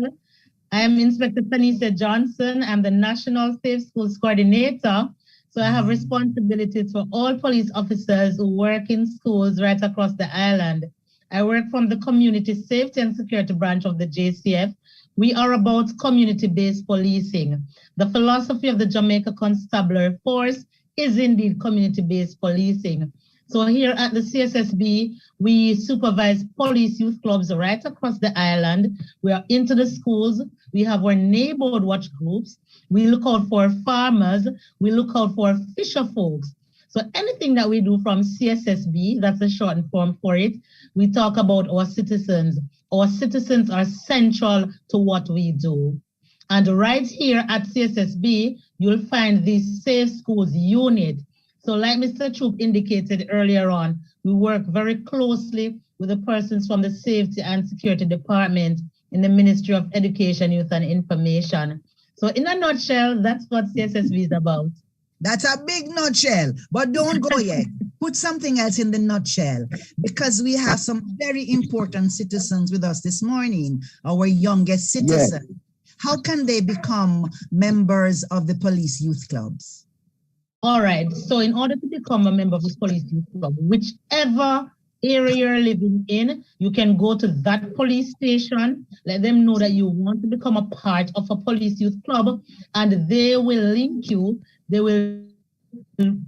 I'm Inspector Tanisha Johnson. I'm the National Safe Schools Coordinator. So I have responsibilities for all police officers who work in schools right across the island. I work from the Community Safety and Security branch of the JCF. We are about community-based policing. The philosophy of the Jamaica Constabulary Force is indeed community-based policing. So here at the CSSB, we supervise police youth clubs right across the island. We are into the schools. We have our neighborhood watch groups. We look out for farmers. We look out for fisher folks. So anything that we do from CSSB, that's a short form for it, we talk about our citizens. Our citizens are central to what we do. And right here at CSSB, you'll find the Safe Schools unit. So like Mr. Troop indicated earlier on, we work very closely with the persons from the Safety and Security Department in the Ministry of Education, Youth and Information. So in a nutshell, that's what CSSB is about. That's a big nutshell, but don't go yet. Put something else in the nutshell, because we have some very important citizens with us this morning, our youngest citizens. Yes. How can they become members of the police youth clubs? All right, so in order to become a member of the police youth club, whichever area you're living in, you can go to that police station, let them know that you want to become a part of a police youth club, and they will link you, they will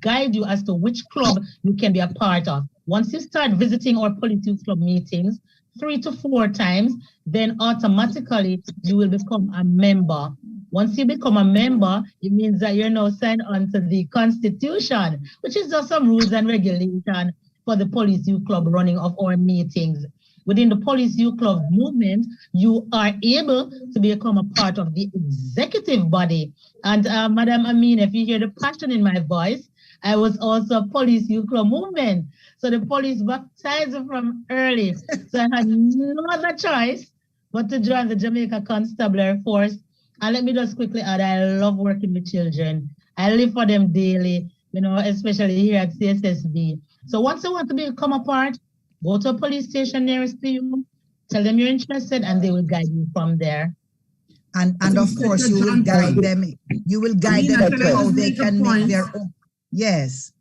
guide you as to which club you can be a part of. Once you start visiting our police youth club meetings 3 to 4 times, then automatically you will become a member. Once you become a member, it means that you're now signed on to the Constitution, which is just some rules and regulations for the police youth club running of our meetings. Within the police youth club movement, you are able to become a part of the executive body. And Madam Amin, if you hear the passion in my voice, I was also a police youth club movement. So the police baptized me from early. So I had no other choice but to join the Jamaica Constabulary Force. And let me just quickly add, I love working with children. I live for them daily, you know, especially here at CSSB. So once you want to become a part, go to a police station nearest to you, tell them you're interested, and they will guide you from there. And of course, you will guide them. You will guide them how they can make their own. Yes.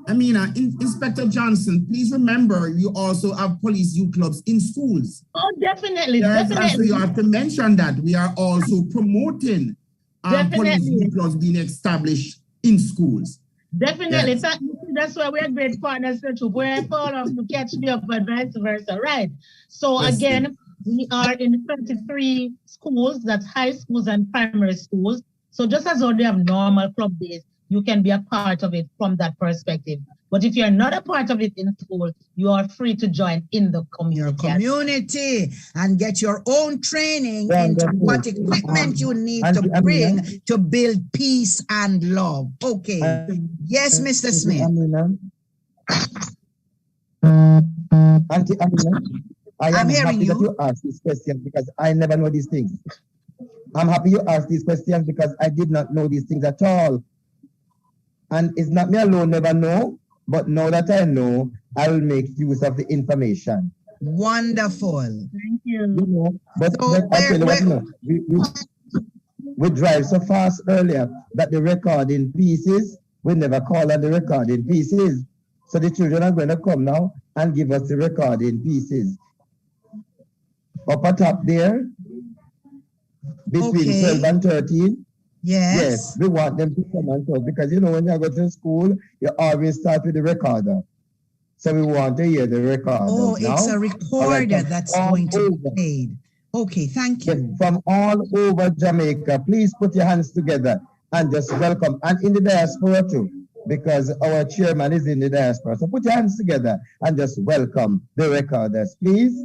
Amina, Inspector Johnson, please remember you also have police youth clubs in schools. Oh, definitely, yes, definitely. So you have to mention that. We are also promoting police youth clubs being established in schools. Definitely. Yes. That's why we're great partners. Where I call off to catch me up and vice versa, right? So yes, again, we are in 23 schools, that's high schools and primary schools. So just as though they have normal club days, you can be a part of it from that perspective. But if you're not a part of it in school, you are free to join in the Your community. community and get your own training into Wonderful. what equipment you need to Auntie bring Amina. to build peace and love. Okay. Yes, Mr. Smith. Amina. Auntie Amina, I I'm am hearing happy that you. you asked these questions because I never know these things. I'm happy you asked these questions because I did not know these things at all. And it's not me alone never know, but now that I know, I will make use of the information. Wonderful. Thank you. You know, but So I tell you what, you know, we drive so fast earlier that the recording pieces, we never call on the recording pieces. So the children are going to come now and give us the recording pieces. Up at top there, between 12 and 13. Yes, we want them to come and talk because you know when you go to school, you always start with the recorder. So we want to hear the recorder. Oh, now. it's a recorder Right, that's going to be played. Okay, thank you. Yes, from all over Jamaica, please put your hands together and just welcome. And in the diaspora too, because our chairman is in the diaspora. So put your hands together and just welcome the recorders, please.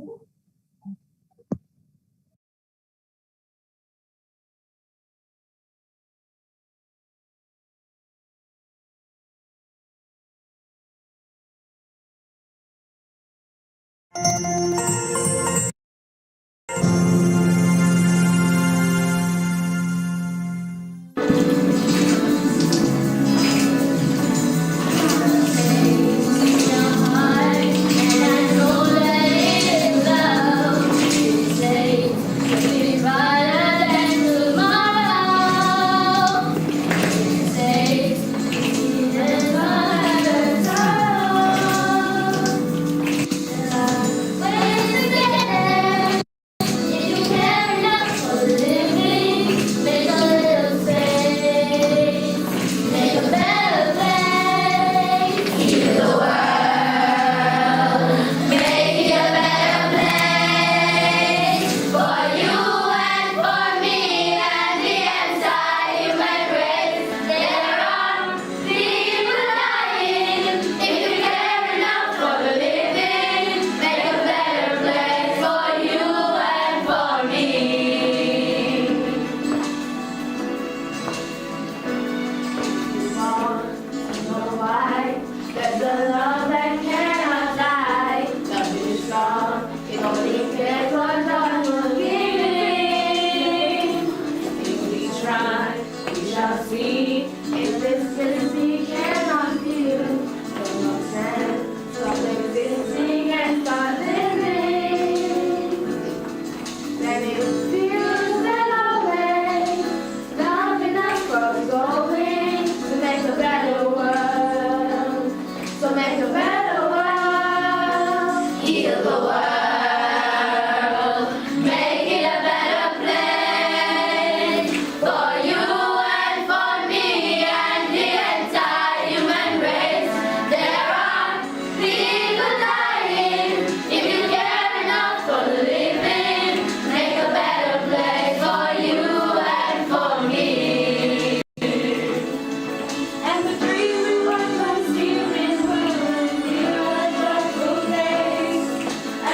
And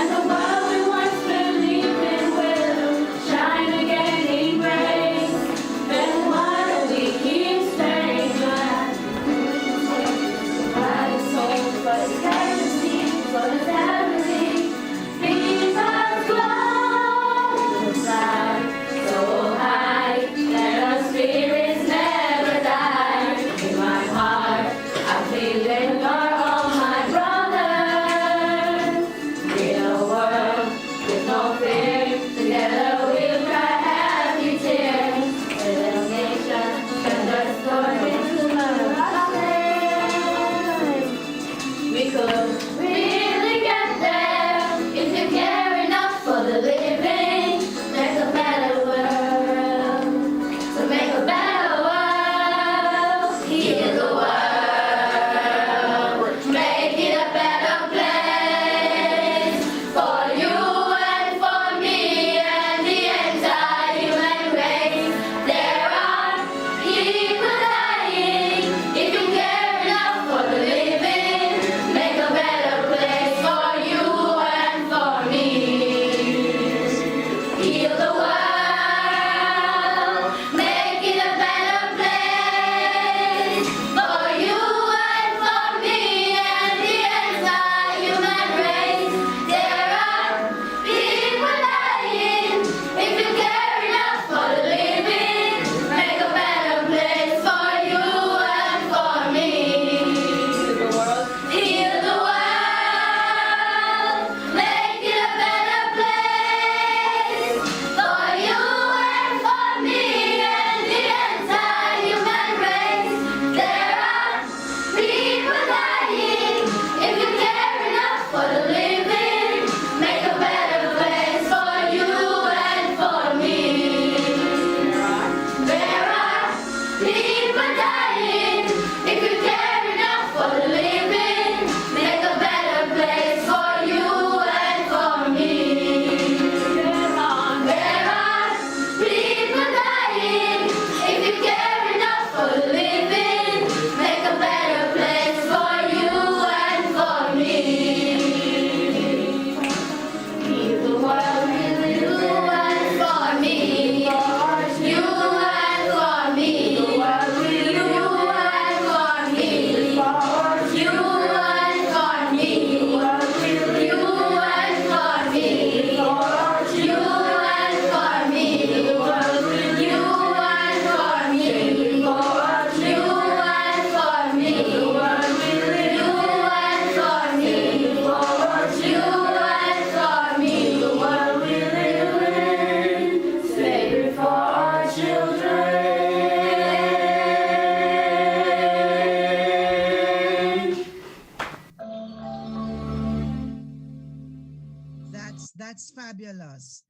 That's fabulous.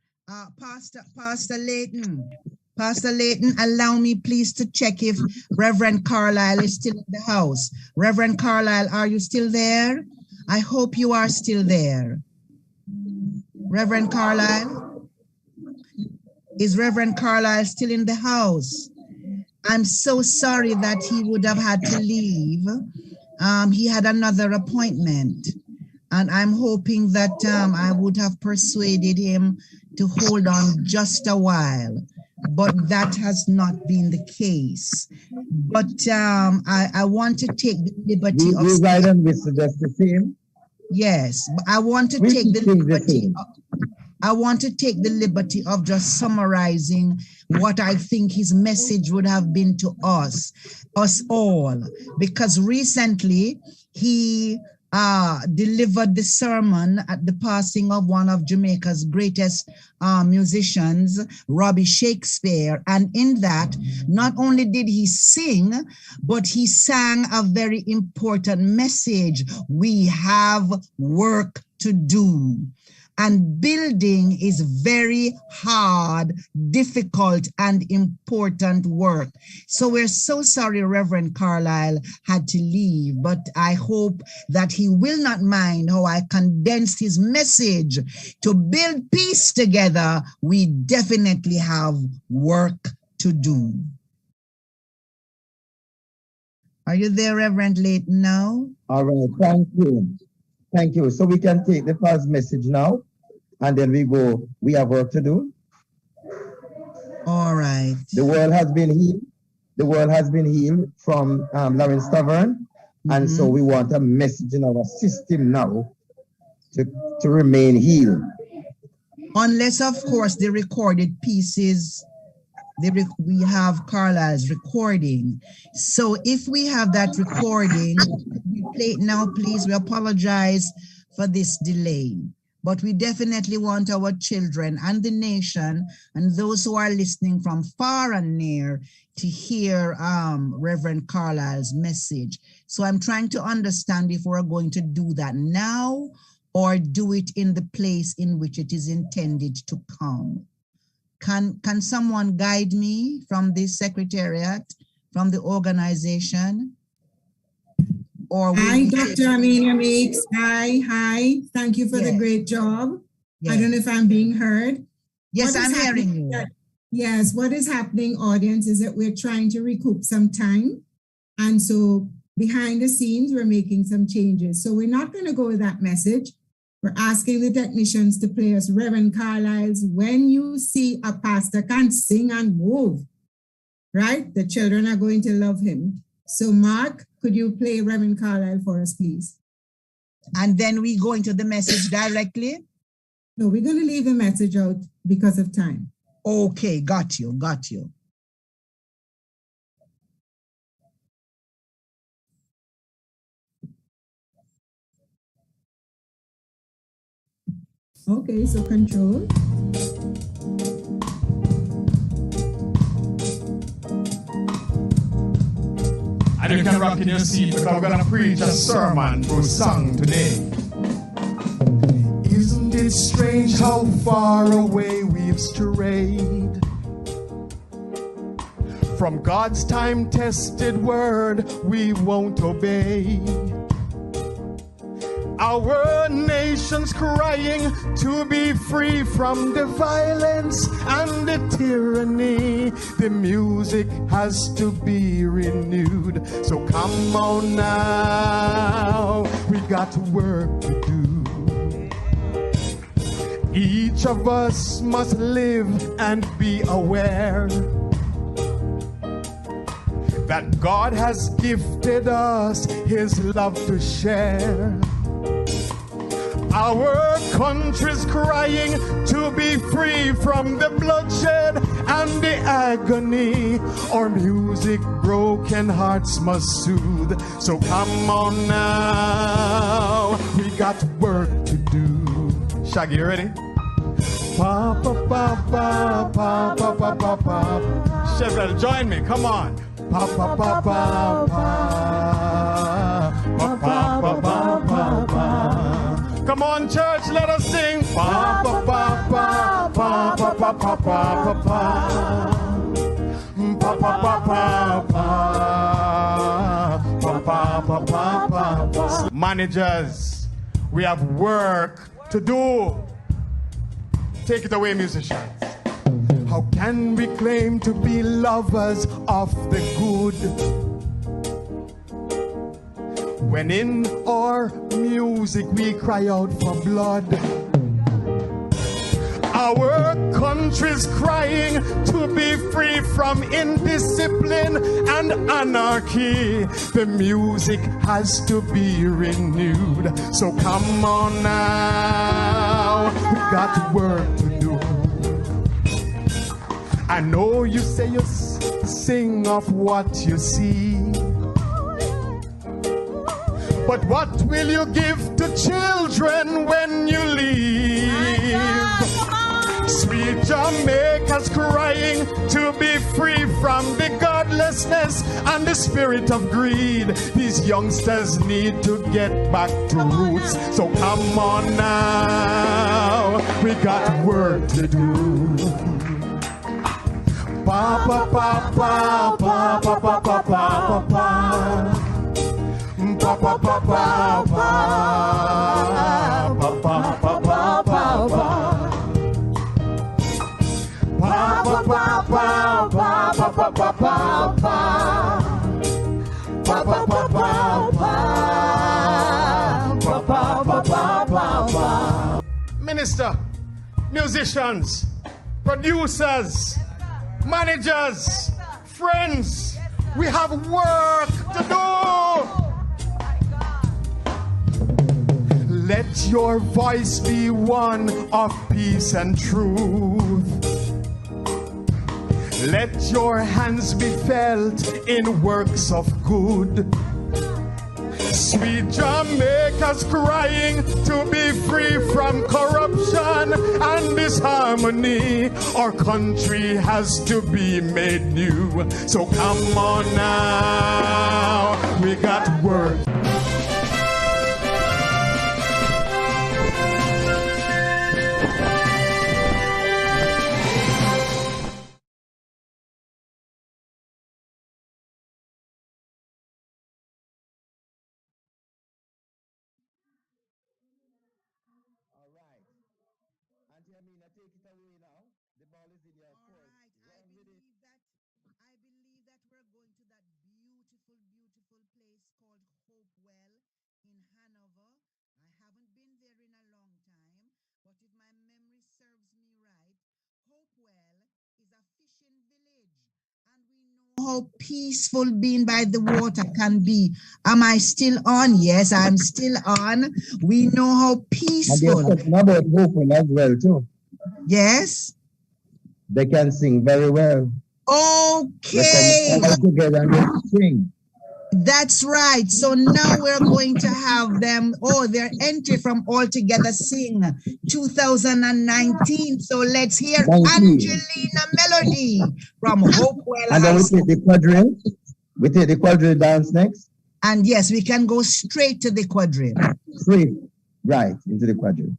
Pastor Layton, allow me please to check if Reverend Carlisle is still in the house. Reverend Carlisle, are you still there? I hope you are still there. Reverend Carlisle? Is Reverend Carlisle still in the house? I'm so sorry that he would have had to leave. He had another appointment. And I'm hoping that I would have persuaded him to hold on just a while, but that has not been the case. But I want to take the liberty of... We guide and we suggest the same. Yes, but I want to take the liberty... I want to take the liberty of just summarizing what I think his message would have been to us all, because recently he delivered the sermon at the passing of one of Jamaica's greatest musicians, Robbie Shakespeare. And in that, not only did he sing, but he sang a very important message. We have work to do. And building is very hard, difficult, and important work. So we're so sorry Reverend Carlisle had to leave, but I hope that he will not mind how I condensed his message. To build peace together, we definitely have work to do. Are you there, Reverend Layton, now? All right, thank you. Thank you. So we can take the first message now. And then we have work to do. All right. The world has been healed. The world has been healed from Lawrence Tavern. And so we want a message in our system now to remain healed. Unless, of course, the recorded pieces, we have Carlisle's recording. So if we have that recording, we play it now, please. We apologize for this delay. But we definitely want our children and the nation and those who are listening from far and near to hear Reverend Carlisle's message. So I'm trying to understand if we're going to do that now or do it in the place in which it is intended to come. Can someone guide me from the secretariat, from the organization? Or hi, Dr. Amelia Meeks. Hi. Thank you for the great job. Yes. I don't know if I'm being heard. Yes, I'm hearing you. Yes, what is happening, audience, is that we're trying to recoup some time. And so behind the scenes, we're making some changes. So we're not going to go with that message. We're asking the technicians to play us Reverend Carlisle's When You See a Pastor Can Sing and Move. Right? The children are going to love him. So Mark, could you play Reverend Carlisle for us, please? And then we go into the message directly? No, we're going to leave the message out because of time. Okay, got you. Okay, so control. And you can rock in your seat because we're going to preach a sermon through song today. Isn't it strange how far away we've strayed from God's time-tested word we won't obey? Our nation's crying to be free from the violence and the tyranny. The music has to be renewed. So come on now, we got work to do. Each of us must live and be aware that God has gifted us His love to share. Our country's crying to be free from the bloodshed and the agony. Our music, broken hearts must soothe. So come on now, we got work to do. Shaggy, you ready? Pa pa pa pa pa pa pa pa pa. Chevelle, join me, come on. Pa pa pa pa pa pa pa pa pa pa. Come on, church, let us sing. Pa pa pa pa pa pa pa pa pa pa. Pa pa pa pa pa pa pa pa pa. Managers, we have work to do. Take it away, musicians. How can we claim to be lovers of the good when in our music we cry out for blood? Our country's crying to be free from indiscipline and anarchy. The music has to be renewed. So come on now, we got work to do. I know you say you sing of what you see, but what will you give to children when you leave? Sweet Jamaica's crying to be free from the godlessness and the spirit of greed. These youngsters need to get back to roots. So come on now, we got work to do. Pa pa pa pa pa pa pa pa pa pa. Pa pa pa pa pa pa pa pa pa pa. Pa pa pa pa pa pa pa pa pa pa. Pa pa pa pa pa pa pa pa pa pa. Minister, musicians, producers, managers, friends, we have work to do. Let your voice be one of peace and truth. Let your hands be felt in works of good. Sweet Jamaica's crying to be free from corruption and disharmony. Our country has to be made new. So come on now, we got work. Take it away now. The ball is in your court. All right, I believe that we're going to that beautiful, beautiful place called Hopewell in Hanover. I haven't been there in a long time, but if my memory serves me right, Hopewell is a fishing village, and we know how peaceful being by the water can be. Am I still on? Yes, I'm still on. We know how peaceful. And they're about Hopewell as well too. Yes. They can sing very well. Okay. They come all together and they sing. That's right. So now we're going to have them, their entry from All Together Sing 2019. So let's hear Angelina Melody from Hopewell. And then we take the quadrille. We take the quadrille dance next. And yes, we can go straight to the quadrille. Straight, right, into the quadrille.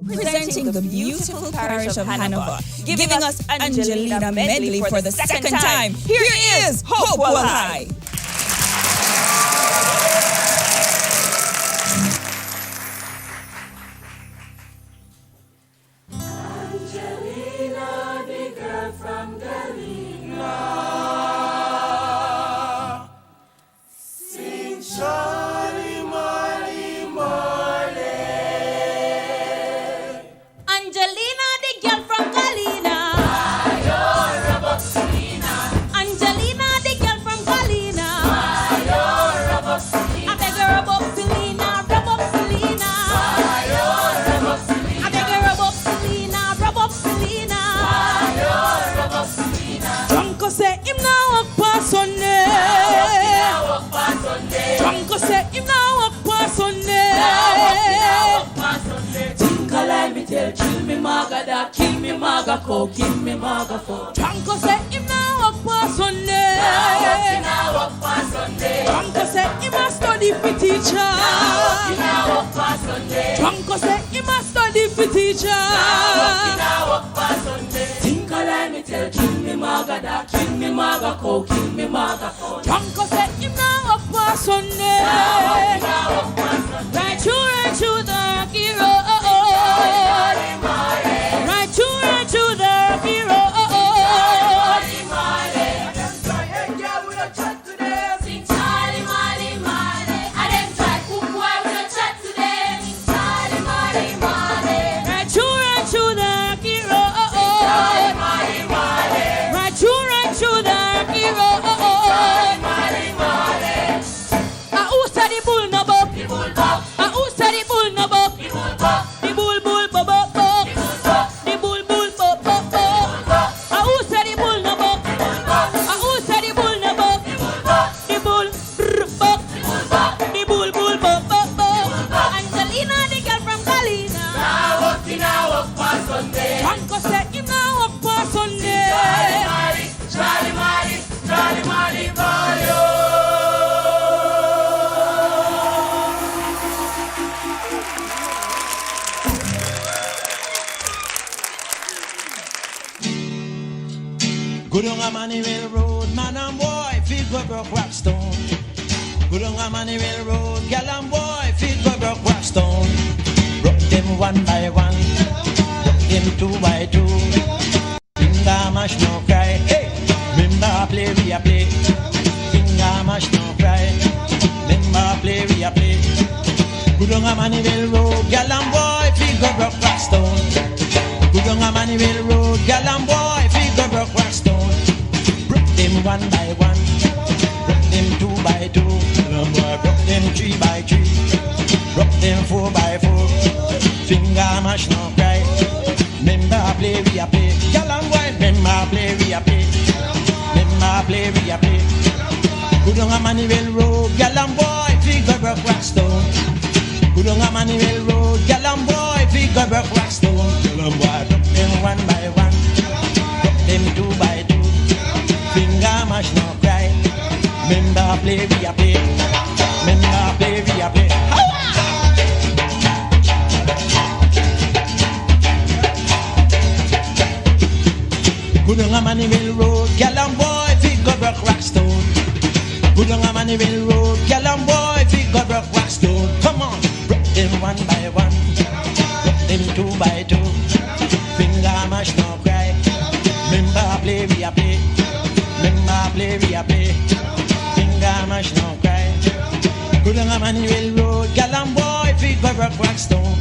Presenting the beautiful parish of Hanover, giving us Angelina Medley for the second time. Here is Hopewell High. Angelina, the girl from Galena, sing Charlie Marley Marley. Angelina, the girl from Galena. Angelina, the girl from Galena. I beg her rub up Selena, rub up Selena. I beg her rub up Selena, rub up Selena. Drunko say him now walk past Sunday. Drunko say him now walk past Sunday. Think I like me tell, kill me maga da, kill me maga co, kill me maga fo. Drunko say him now walk past Sunday. Drunko say him a study for teacher. for teacher. Think I let me tell King me maga da, King me maga co, King me maga co. Drunk said him now up for Sunday. Right through the hero. Right through the hero. Good on a money railroad, man and boy, feet go broke rockstone. Good on a money railroad, gal and boy, feet go broke rockstone. Broke them one by one, broke them two by two. Finger mash no cry, hey. Remember play, we a play. Finger mash no cry. Remember play, we a play. Good on a money railroad, gal and boy, feet go broke rockstone. Good on a money railroad, gal and boy, feet go broke rockstone. Them one by one, broke them two by two, broke them three by three, broke them four by four. Finger mash no cry. Remember play we a play, girl and boy. Remember play we a play, remember play we a play. Good on a money railroad, girl and boy, figure broke rockstone. Good on a money railroad, girl and boy, figure broke rockstone. Girl and boy, broke them one by one, broke them two by two. Finger mash no cry. Remember play we a play. Remember play we a play. Good on a money railroad, gal and boy, figure broke rockstone. Good on a money railroad, gal and boy, figure broke rockstone. Come on, broke them one by one, broke them two by two. Finger mash no cry. Remember play we a play. Remember play we a play. Finger mash no cry. Good on a money railroad, gal and boy, figure broke rockstone.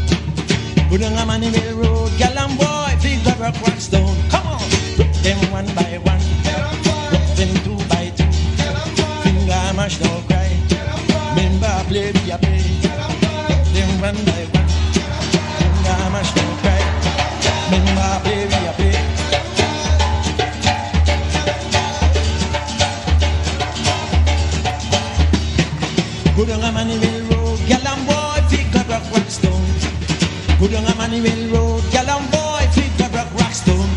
Good on a money railroad, gal and boy, figure broke rockstone. Come on, broke them one by one, broke them two by two. Finger mash no cry. Remember play we a play. Broke them one by one. Finger mash no cry. Remember play we a play. Good on a money railroad, gal and boy, figure broke rockstone. Good on a money railroad, gal and boy, figure broke rockstone.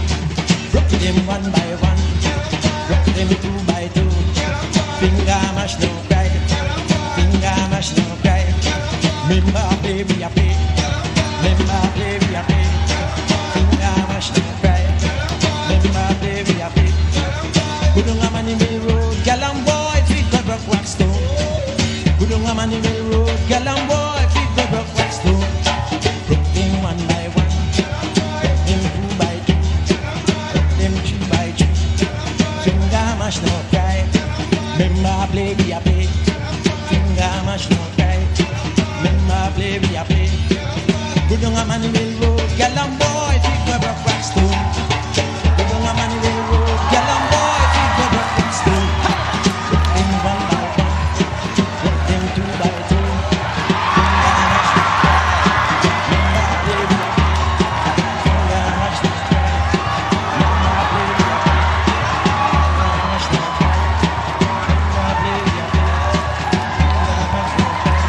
Broke them one by one, broke them two by two. Finger mash no cry, finger mash no cry. Remember play we a play, remember play we a play. Finger mash no cry, remember play we a play. Good on a money railroad, gal and boy, figure broke rockstone. Good on a money railroad, gal and boy, figure broke rockstone. Broke them one by one, broke them two by two, broke them three by three. Finger mash no cry. Remember play we a play. Finger mash no cry. Remember play we a play. Good on a money railroad, gal and boy, figure broke rockstone. Good on a money railroad, gal and boy, figure broke rockstone. Broke them one by one, broke them two by two. Finger mash no cry. Remember play we a play. Finger mash no cry. Remember play we a play. Finger mash no cry. Remember play we a play. Finger mash no cry.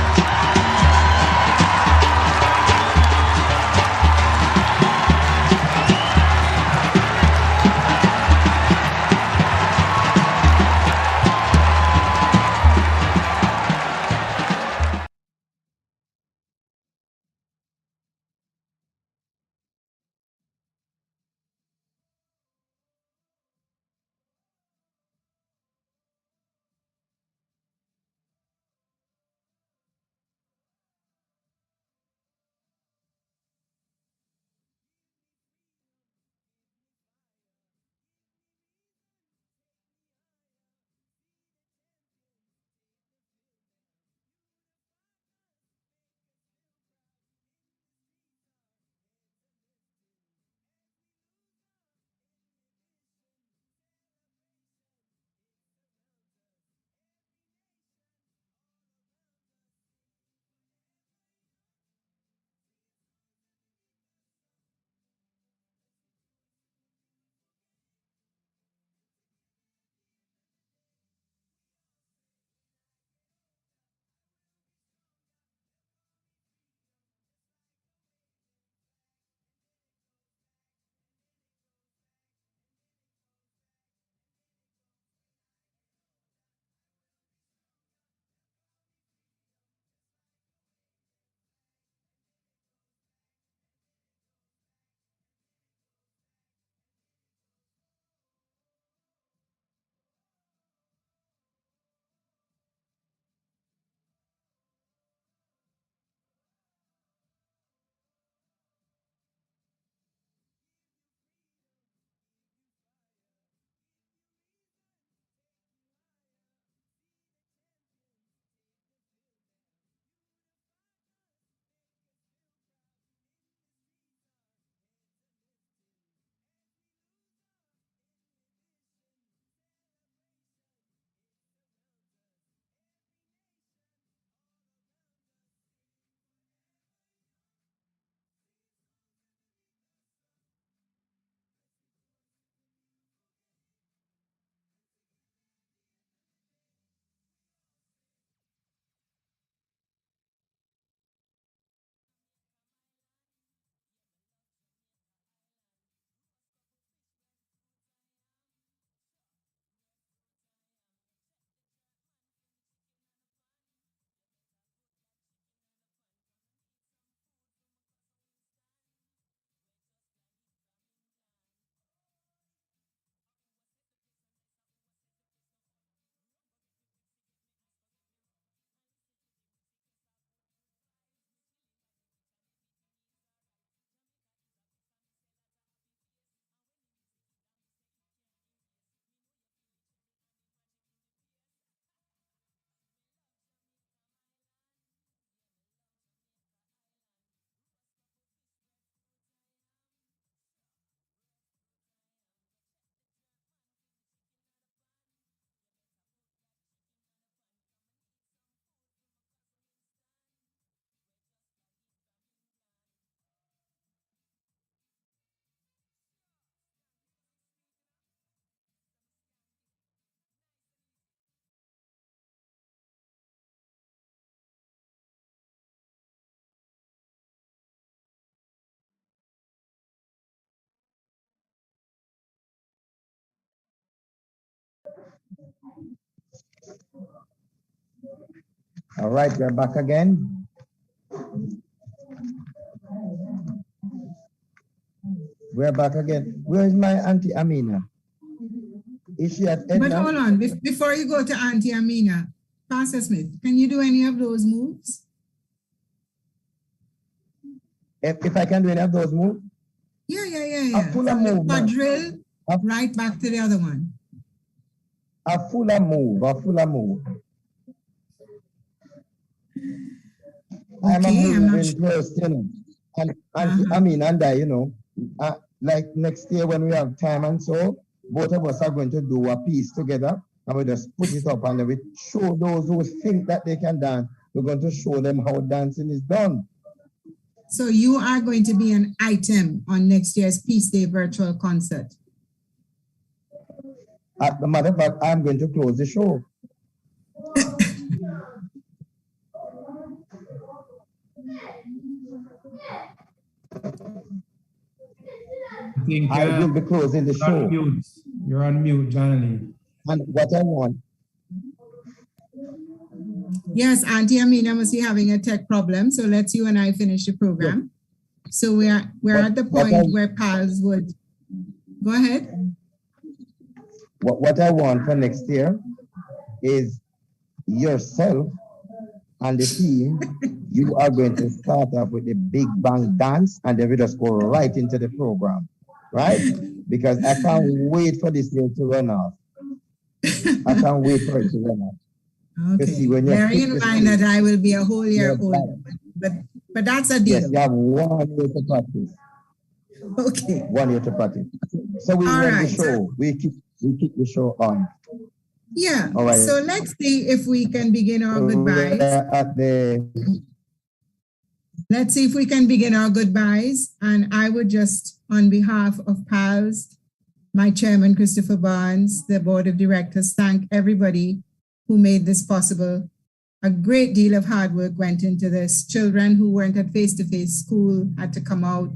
All right, we're back again. We're back again. Where is my Auntie Amina? Is she at Edna? But hold on, before you go to Auntie Amina, Pastor Smith, can you do any of those moves? If I can do any of those moves? Yeah. A fuller From the move. quadrille, right back to the other one. A fuller move. I'm a moving person. And I mean, and I, you know, like next year when we have time and so, both of us are going to do a piece together and we just put it up and then we show those who think that they can dance. We're going to show them how dancing is done. So you are going to be an item on next year's Peace Day virtual concert. As a matter of fact, I'm going to close the show. I will be closing the show. You're on mute, Johnny. And what I want. Yes, Auntie Amina must be having a tech problem, so let's you and I finish the program. So we're at the point where PALS would go ahead. What I want for next year is yourself and the team. You are going to start off with the big bang dance and then we just go right into the program, right? Because I can't wait for this year to run off. I can't wait for it to run off. Okay, bearing in mind that I will be a whole year older, but that's a deal. Yes, you have 1 year to practice. Okay. 1 year to practice. So we run the show. We keep the show on. Yeah. All right. So let's see if we can begin our goodbyes. Let's see if we can begin our goodbyes. And I would just, on behalf of PALS, my chairman, Christopher Barnes, the board of directors, thank everybody who made this possible. A great deal of hard work went into this. Children who weren't at face-to-face school had to come out.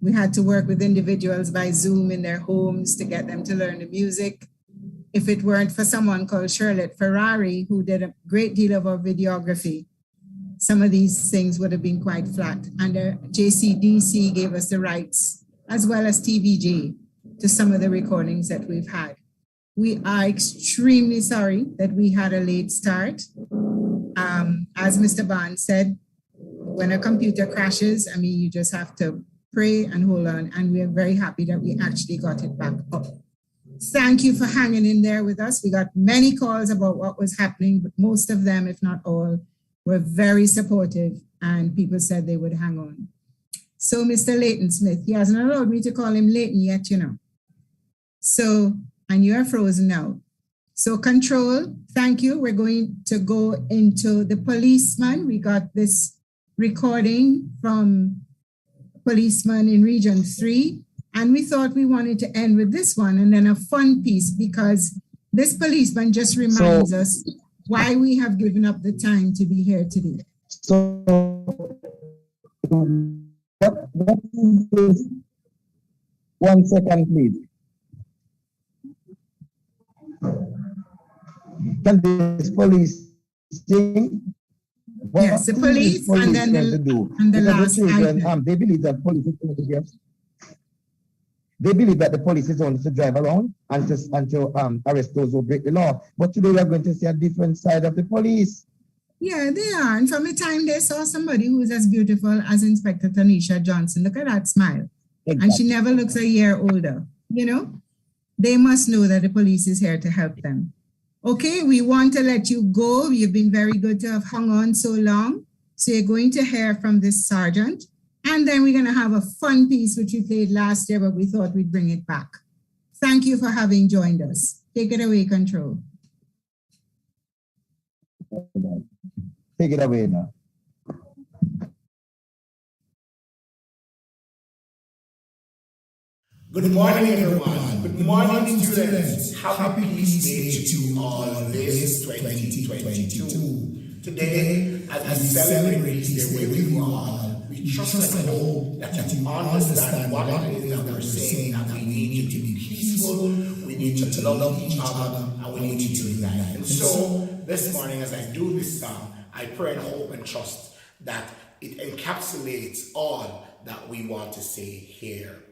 We had to work with individuals by Zoom in their homes to get them to learn the music. If it weren't for someone called Charlotte Ferrari, who did a great deal of our videography, some of these things would have been quite flat. And JCDC gave us the rights, as well as TVJ, to some of the recordings that we've had. We are extremely sorry that we had a late start. As Mr. Barnes said, when a computer crashes, I mean, you just have to pray and hold on. And we are very happy that we actually got it back up. Thank you for hanging in there with us. We got many calls about what was happening, but most of them, if not all, were very supportive and people said they would hang on. So Mr. Leighton Smith, he hasn't allowed me to call him Leighton yet, you know. So, and you are frozen now. So control, thank you. We're going to go into the policeman. We got this recording from policeman in Region 3. And we thought we wanted to end with this one and then a fun piece because this policeman just reminds us why we have given up the time to be here today. So, what is this? 1 second, please. Can this police sing? Yes, the police and then the last item. They believe that police is going to be. They believe that the police is only to drive around and to arrest those who break the law. But today we are going to see a different side of the police. Yeah, they are. And from the time they saw somebody who is as beautiful as Inspector Tanisha Johnson, look at that smile. Exactly. And she never looks a year older. You know, they must know that the police is here to help them. Okay, we want to let you go. You've been very good to have hung on so long. So you're going to hear from this sergeant. And then we're going to have a fun piece, which we played last year, but we thought we'd bring it back. Thank you for having joined us. Take it away, Control. Take it away now. Good morning, everyone. Good morning, students. Happy Peace Day to all this 2022. Today, as we celebrate Peace Day with you all, we trust and hope that you understand what it is that we're saying, that we need to be peaceful, we need to love each other, and we need to unite. And so, this morning as I do this song, I pray and hope and trust that it encapsulates all that we want to say here.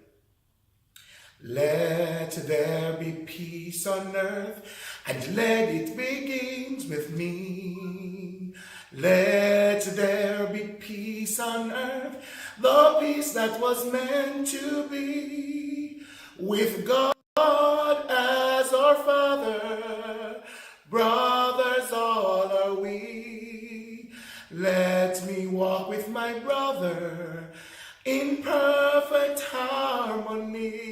Let there be peace on earth, and let it begin with me. Let there be peace on earth, the peace that was meant to be, with God as our Father, brothers all are we. Let me walk with my brother in perfect harmony.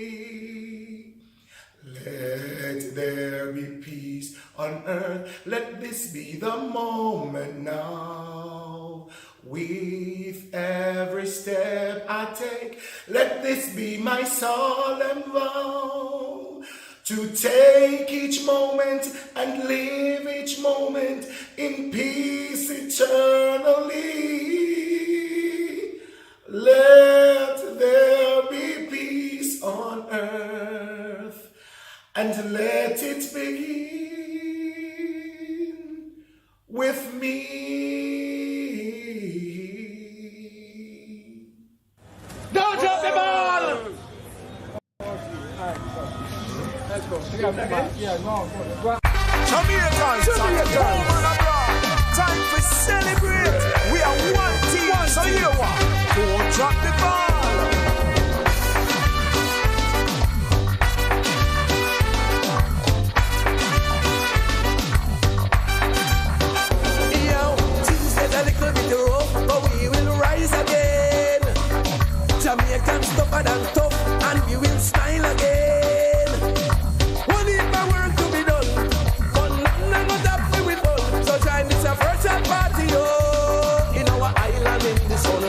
Let there be peace on earth. Let this be the moment now. With every step I take, let this be my solemn vow, to take each moment and live each moment in peace eternally. Let there be peace on earth, and let it begin with me. Don't drop the ball! Let's go. Jamaicans, time to celebrate. We are one team, so you know what? Don't drop the ball. Yo, things get a little bit rough, but we will rise again. Jamaicans tougher than tough, and we will smile again. One if my work to be done, but none of that we will done. So join this a virtual party, yo, in our island in the sun.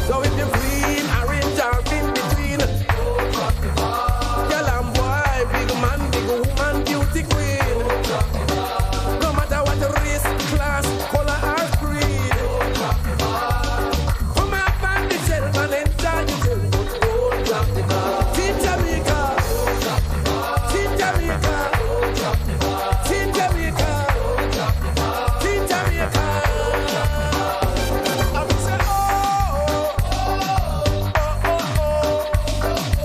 So if you clean, arrange or in between, girl and boy, big man, big woman, beauty queen. No matter what the race, class, color or creed. Come up and the shelf and enjoy yourself. Don't drop the ball. Team Jamaica. Team Jamaica. Team Jamaica. Team Jamaica. I'm say oh, oh, oh, oh, oh.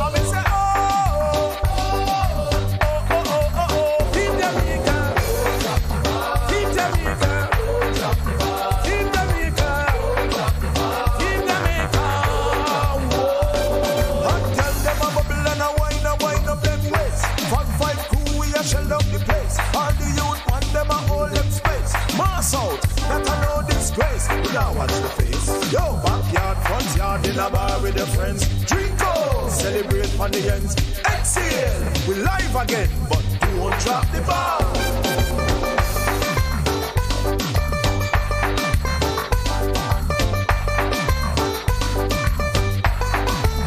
I'm say oh, oh, oh, oh, oh. Team Jamaica. Team Jamaica. Team Jamaica. Team Jamaica. Hot girl, them a bubble and a wine up them waist. Fun fight crew, we a shell up the place. All the youth and them a hold them space. Mass out, that a no disgrace. We now watch the face. Yo, backyard, front yard, in a bar with your friends. Drink up, celebrate on the ends. Exhale, we live again, but don't drop the ball.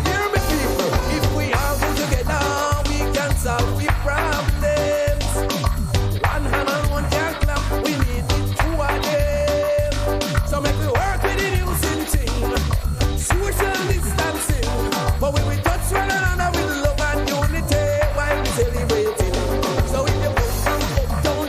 Hear me, people. If we all go together, we can solve the problems. One hand and one can clap. We need it two of them. So make we work with the new thing. Social distancing. But when we touch one another with love and unity while we celebrating. So if you come from uptown,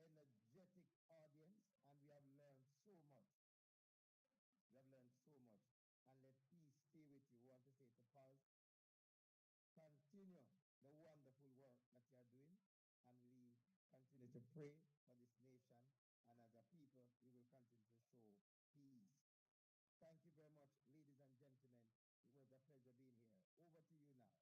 energetic audience, and we have learned so much. We have learned so much. And let peace stay with you. We want to say to PALS, continue the wonderful work that you are doing, and we continue to pray for this nation, and as a people, we will continue to show peace. Thank you very much, ladies and gentlemen. It was a pleasure being here. Over to you now.